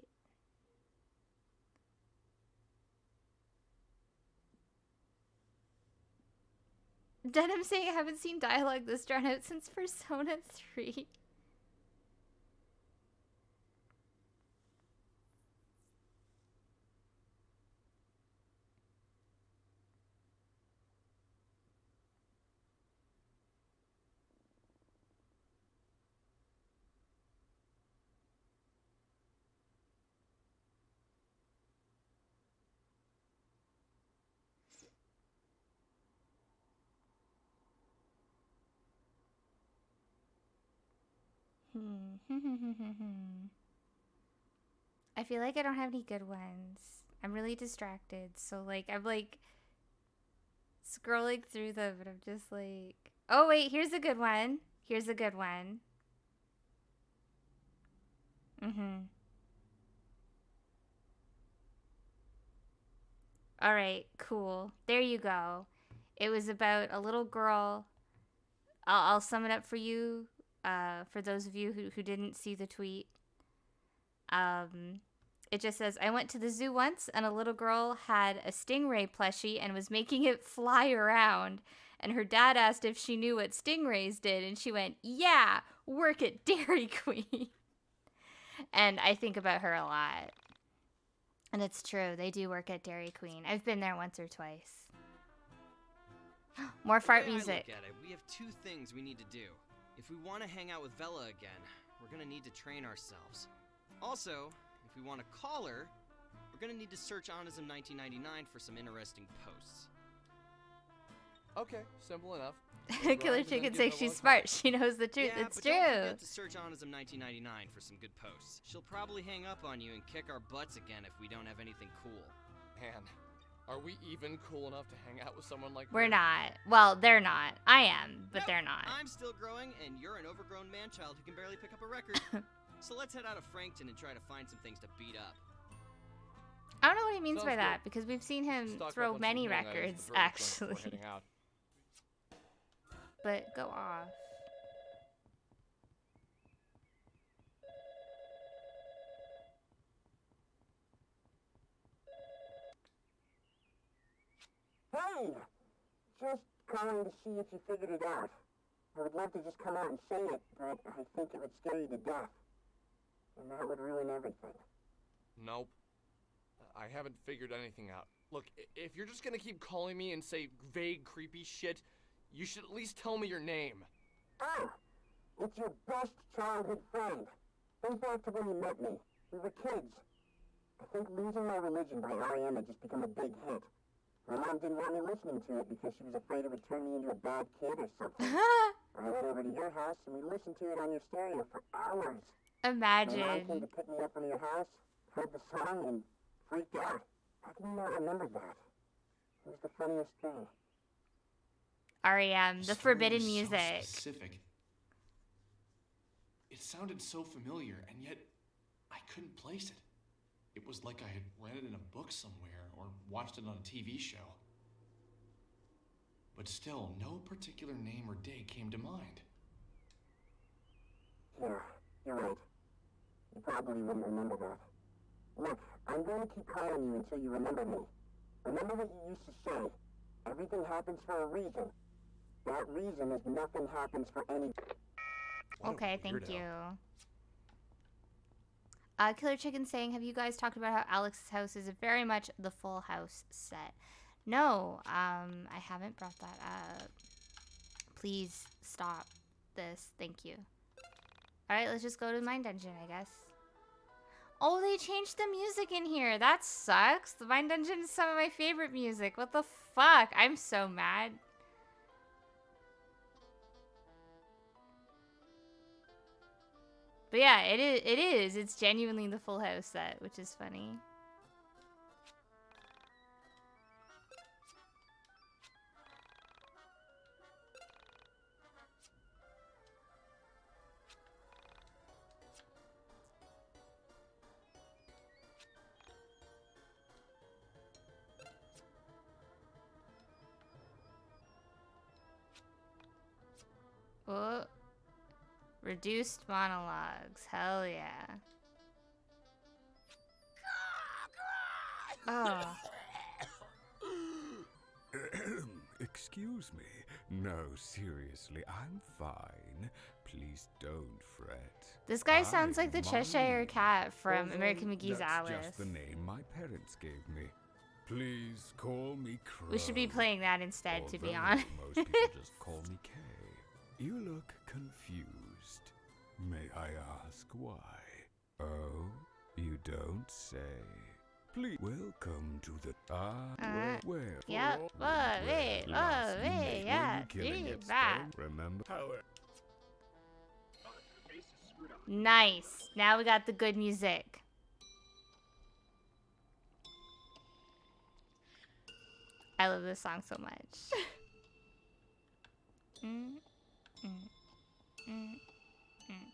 Denim saying I haven't seen dialogue this drawn out since Persona 3. I feel like I don't have any good ones. I'm really distracted. So, like, I'm, like, scrolling through them, and I'm just like... Oh, wait, here's a good one. Here's a good one. All right, cool. There you go. It was about a little girl. I'll sum it up for you, for those of you who didn't see the tweet. It just says, I went to the zoo once, and a little girl had a stingray plushie and was making it fly around. And her dad asked if she knew what stingrays did, and she went, yeah, work at Dairy Queen. And I think about her a lot. And it's true, they do work at Dairy Queen. I've been there once or twice. More fart The way I music. look at it, we have two things we need to do. If we want to hang out with Vela again, we're gonna need to train ourselves. Also, if we want to call her, we're gonna need to search Onism 1999 for some interesting posts. Okay, simple enough. Killer Grind and Chicken then saying give she's Vela a smart. She knows the truth. Yeah, It's but true. don't forget to search Onism 1999 for some good posts. She'll probably hang up on you and kick our butts again if we don't have anything cool. Man, are we even cool enough to hang out with someone like We're her? not. Well, they're not. I am, but Nope, they're not. I'm still growing, and you're an overgrown man-child who can barely pick up a record. So let's head out of Frankton and try to find some things to beat up. I don't know what he means by Sounds that, good. because we've seen him Stock up throw on some many healing items at records, the Burger Joint actually. before heading out. But go off. Hey! Just calling to see if you figured it out. I would love to just come out and say it, but I think it would scare you to death. And that would ruin everything. Nope. I haven't figured anything out. Look, if you're just gonna keep calling me and say vague, creepy shit, you should at least tell me your name. Ah! It's your best childhood friend. Think back to when you met me. We were kids. I think Losing My Religion by R.E.M. had just become a big hit. My mom didn't want me listening to it because she was afraid it would turn me into a bad kid or something. I went over to your house and we listened to it on your stereo for hours. My mom came Imagine. to pick me up from your house, heard the song, and freaked out. How can you not remember that? It was the funniest thing. REM, the story forbidden was so music. specific. It sounded so familiar, and yet I couldn't place it. It was like I had read it in a book somewhere or watched it on a TV show. But still, no particular name or date came to mind. Yeah, you're right. You probably wouldn't remember that. Look, I'm going to keep calling you until you remember me. Remember what you used to say. Everything happens for a reason. That reason is nothing happens for any... Okay, thank weirdo. you. Killer Chicken saying, have you guys talked about how Alex's house is very much the Full House set? No, I haven't brought that up. Please stop this. Thank you. Alright, let's just go to the mine dungeon, I guess. Oh, they changed the music in here. That sucks. The mine dungeon is some of my favorite music. What the fuck? I'm so mad. But yeah, it is. It's genuinely the Full House set, which is funny. Oh. Reduced monologues. Hell yeah. Oh. Excuse me. No, seriously, I'm fine. Please don't fret. This guy sounds like the I'm Cheshire Marlene, Cat from although American McGee's that's Alice. just the name my parents gave me. Please call me Crow. We should be playing that instead, to be Although honest. most people just call me Kay. You look confused. May I ask why? Oh, you don't say. Please welcome to the where? Yep. Oh, wait. Oh, wait. Yeah. Read that. Remember how Nice. Now we got the good music. I love this song so much. mm, mm, mm, mm.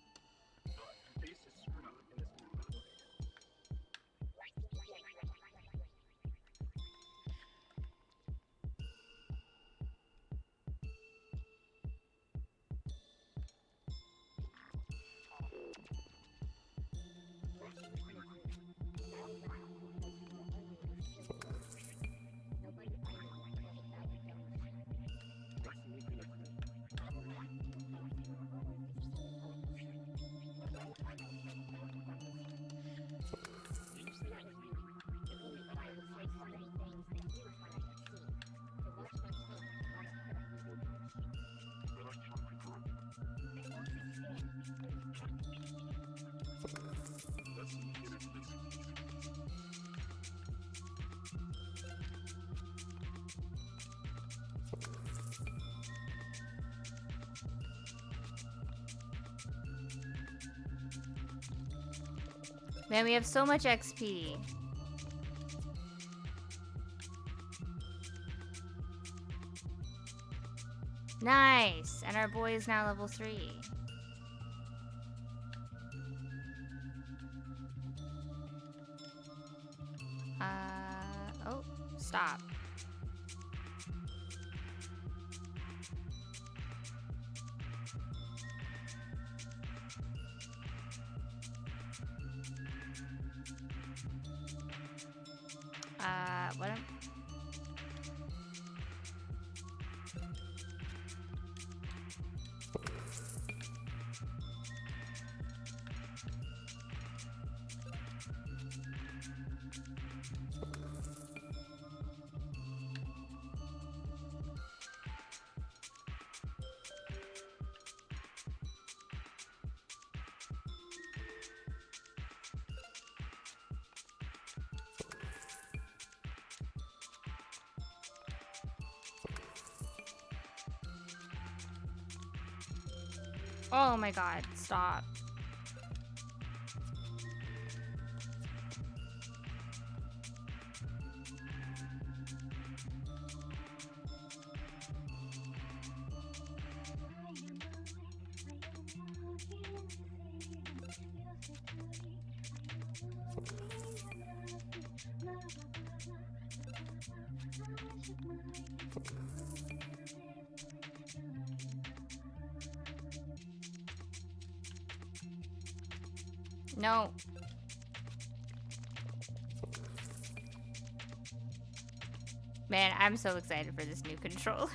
Man, we have so much XP. Nice! And our boy is now level 3. Oh, stop. What am... Oh my god, stop. No. Man, I'm so excited for this new controller.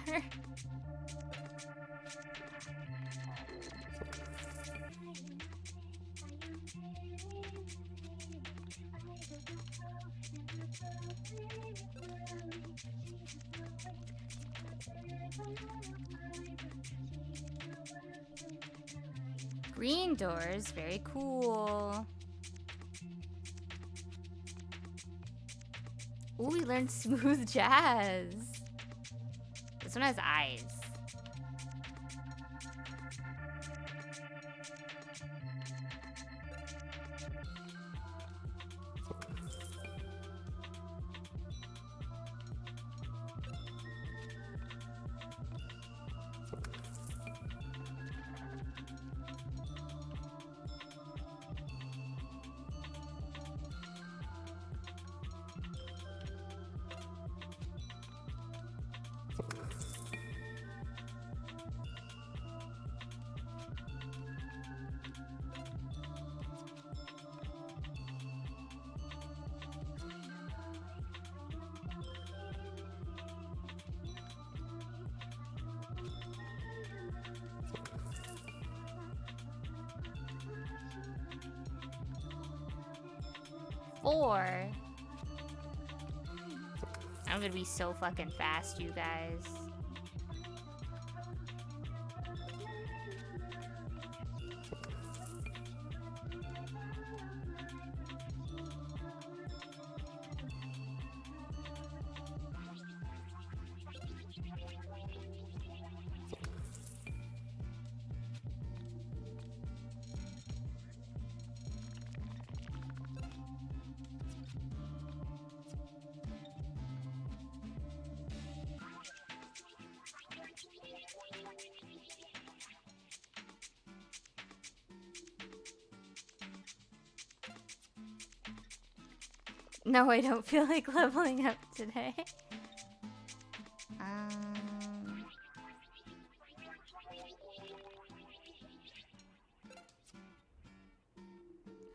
Green doors, very cool. Ooh, we learned smooth jazz. This one has eyes. Four. I'm gonna be so fucking fast, you guys. No, I don't feel like leveling up today.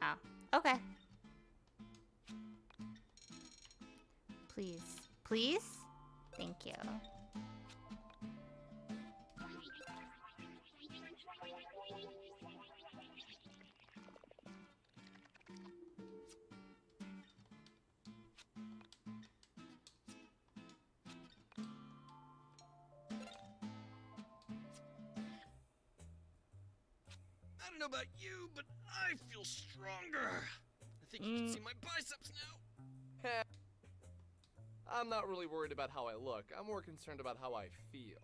Oh, okay. Please. Please? Thank you. I don't know about you, but I feel stronger. I think you can see my biceps now. Heh. I'm not really worried about how I look. I'm more concerned about how I feel.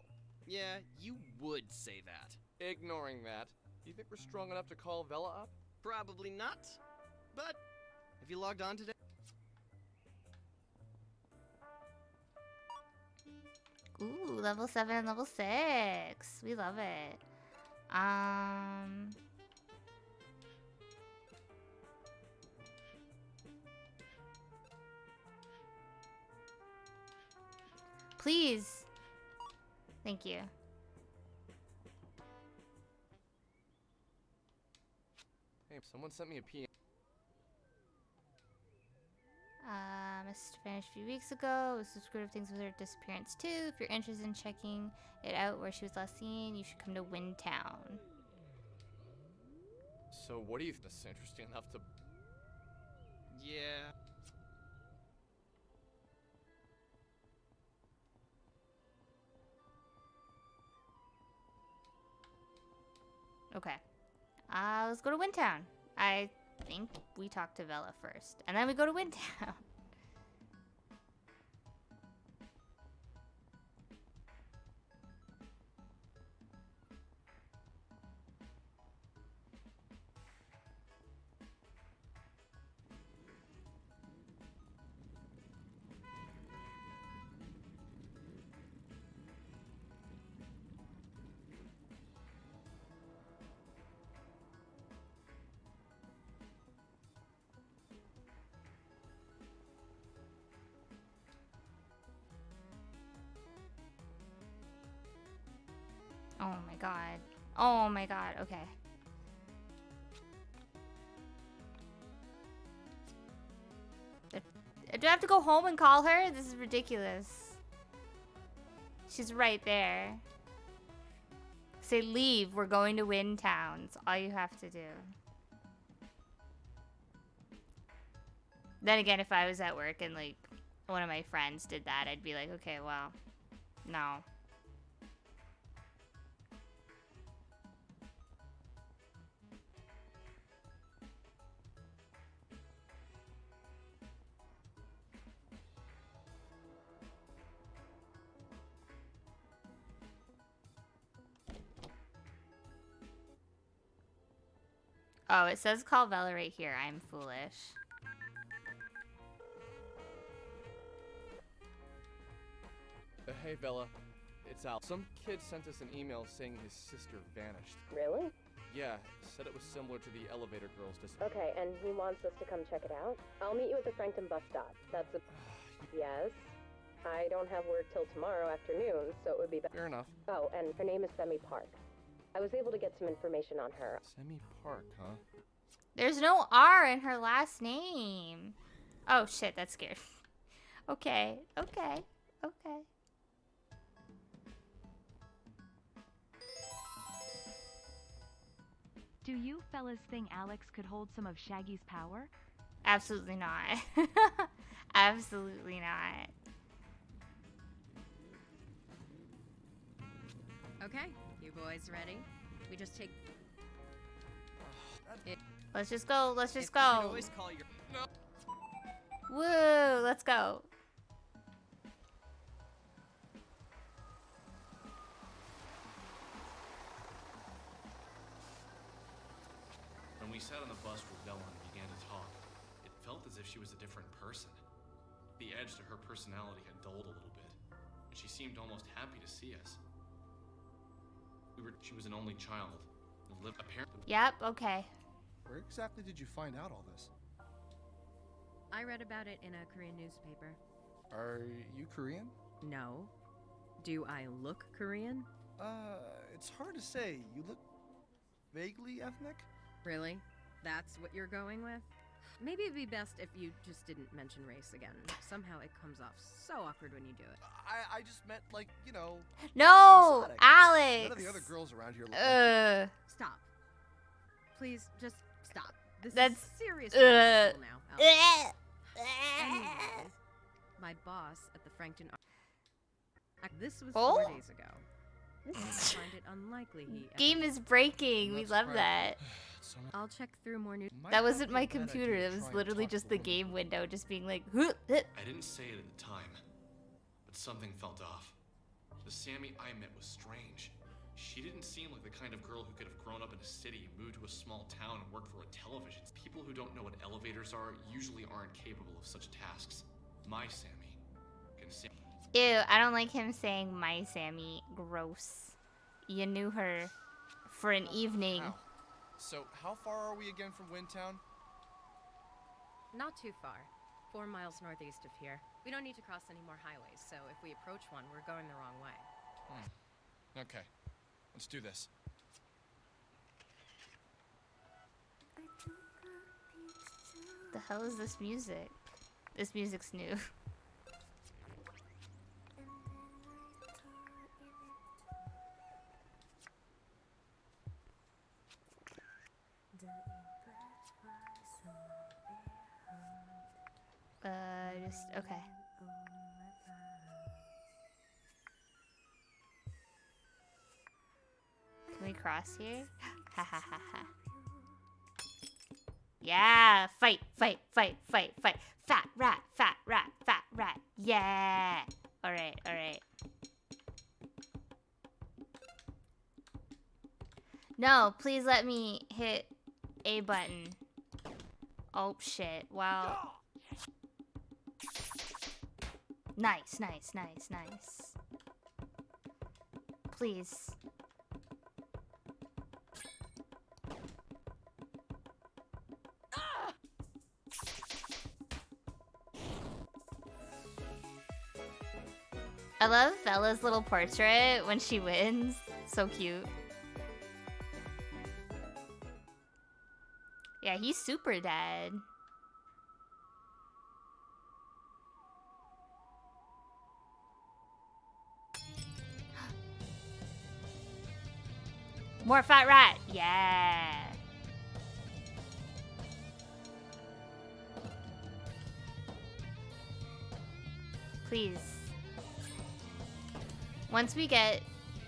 Yeah, you would say that. Ignoring that, do you think we're strong enough to call Vela up? Probably not. But have you logged on today? Ooh, level 7 and level 6. We love it. Please. Thank you. Hey, someone sent me a PM. Message vanished a few weeks ago. It was descriptive things with her disappearance too. If you're interested in checking it out where she was last seen, you should come to Windtown. So what do you think is interesting enough to... Yeah. Okay. Let's go to Windtown. I think we talk to Vela first. And then we go to Windtown. Oh my god. Oh my god, okay. Do I have to go home and call her? This is ridiculous. She's right there. Say leave, we're going to win towns. All you have to do. Then again, if I was at work and like one of my friends did that, I'd be like, okay, well, no. Oh, it says call Vela right here. I'm foolish. Hey, Bella. It's Al. Some kid sent us an email saying his sister vanished. Really? Yeah, said it was similar to the elevator girl's Okay, and he wants us to come check it out? I'll meet you at the Frankton bus stop. That's a... Yes? I don't have work till tomorrow afternoon, so it would be... Fair enough. Oh, and her name is Semi Park. I was able to get some information on her. Semi Park, huh? There's no R in her last name. Oh shit, that's scary. Okay, okay, okay. Do you fellas think Alex could hold some of Shaggy's power? Absolutely not. Absolutely not. Okay, you boys ready? We just take... Let's just go, let's just You can go. always call your... No. Woo, let's go. When we sat on the bus with Bella and began to talk, it felt as if she was a different person. The edge to her personality had dulled a little bit, and she seemed almost happy to see us. She was an only child, and lived apparently. Yep, okay. Where exactly did you find out all this? I read about it in a Korean newspaper. Are you Korean? No. Do I look Korean? It's hard to say. You look vaguely ethnic? Really? That's what you're going with? Maybe it'd be best if you just didn't mention race again. Somehow it comes off so awkward when you do it. I just meant, like, you know... No, exotic. Alex. None of the other girls around here look like Stop. Please, just stop. That's... is seriously uncomfortable now. Alex. Anyway, my boss at the Frankton... This was 4 days ago. I find it unlikely he... Game is breaking. We love that. I'll check through more news. That wasn't my computer. That was literally just the game window just being like... I didn't say it at the time, but something felt off. The Sammy I met was strange. She didn't seem like the kind of girl who could have grown up in a city, moved to a small town, and worked for a television. People who don't know what elevators are usually aren't capable of such tasks. My Sammy can say... Ew, I don't like him saying my Sammy. Gross. You knew her for an evening. Wow. So, how far are we again from Windtown? Not too far. 4 miles northeast of here. We don't need to cross any more highways, so if we approach one, we're going the wrong way. Okay. Let's do this. The hell is this music? This music's new. Just okay. Can we cross here? Ha ha ha ha. Yeah, fight, fight, fight, fight, fight. Fat rat, fat rat, fat rat. Yeah. All right, all right. No, please let me hit A button. Oh shit. Wow. Nice, nice, nice, nice. Please. I love Bella's little portrait when she wins. So cute. Yeah, he's super dead. More fat rat. Yeah. Please. Once we get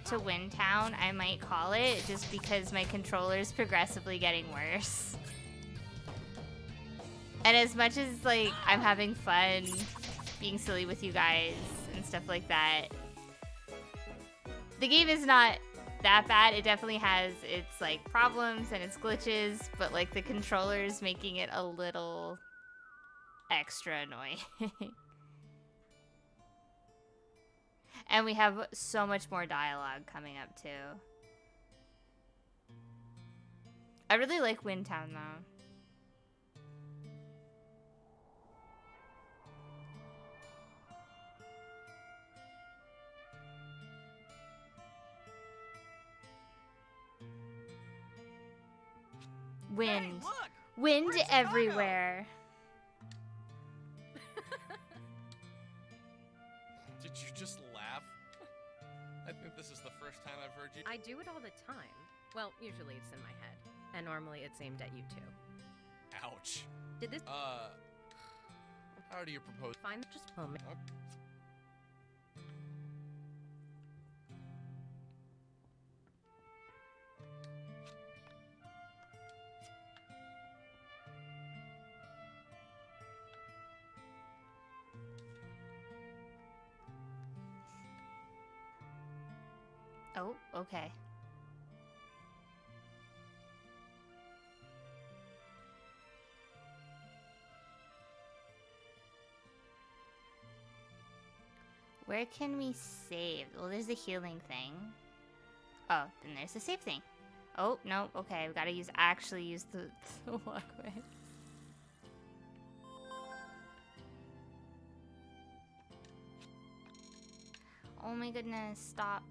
to Windtown, I might call it, just because my controller's progressively getting worse. And as much as, like, I'm having fun being silly with you guys and stuff like that, the game is not that bad. It definitely has its, like, problems and its glitches, but, like, the controller's making it a little extra annoying. And we have so much more dialogue coming up, too. I really like Windtown, though. Wind. Hey, look! Wind We're in everywhere. Did you just laugh? I think this is the first time I've heard you. I do it all the time. Well, usually it's in my head. And normally it's aimed at you too. Ouch. Did this How do you propose? find just a moment? Oh, okay. Where can we save? Well, there's a healing thing. Oh, then there's the save thing. Oh, no, okay, we gotta actually use the walkway. Oh my goodness, stop.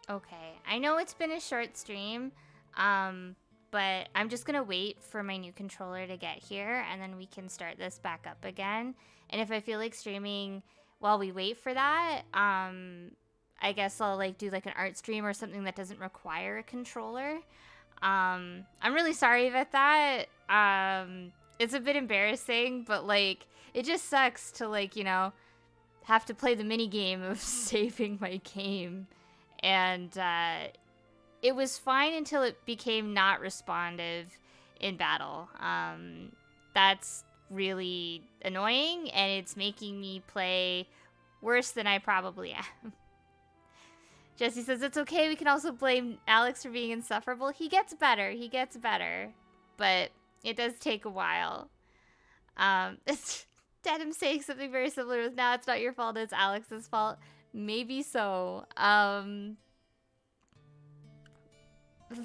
Okay, I know it's been a short stream, but I'm just gonna wait for my new controller to get here, and then we can start this back up again. And if I feel like streaming while we wait for that, I guess I'll like do like an art stream or something that doesn't require a controller. I'm really sorry about that. It's a bit embarrassing, but like it just sucks to like, you know, have to play the mini game of saving my game. And it was fine until it became not responsive in battle. That's really annoying, and it's making me play worse than I probably am. Jesse says, it's okay, we can also blame Alex for being insufferable. He gets better, but it does take a while. It's Denim saying something very similar with, now it's not your fault, it's Alex's fault. Maybe so.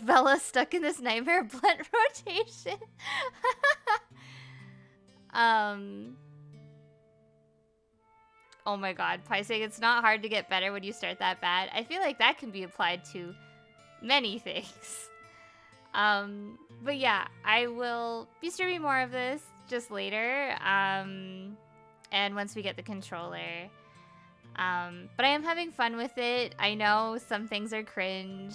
Bella's stuck in this nightmare blunt rotation. Oh my god, Pi saying it's not hard to get better when you start that bad. I feel like that can be applied to many things. But yeah, I will be streaming more of this just later. And once we get the controller. But I am having fun with it. I know some things are cringe.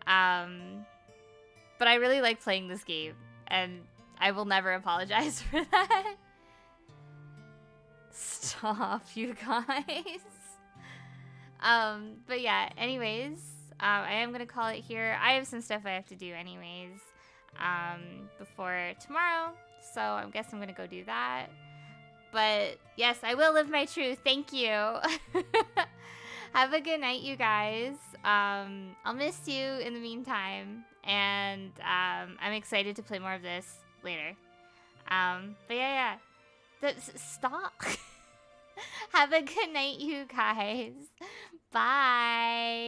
But I really like playing this game. And I will never apologize for that. Stop, you guys. But yeah, anyways, I am gonna call it here. I have some stuff I have to do anyways, before tomorrow. So I guess I'm gonna go do that. But yes, I will live my truth. Thank you. Have a good night, you guys. I'll miss you in the meantime. And I'm excited to play more of this later. But yeah. Stop. Have a good night, you guys. Bye.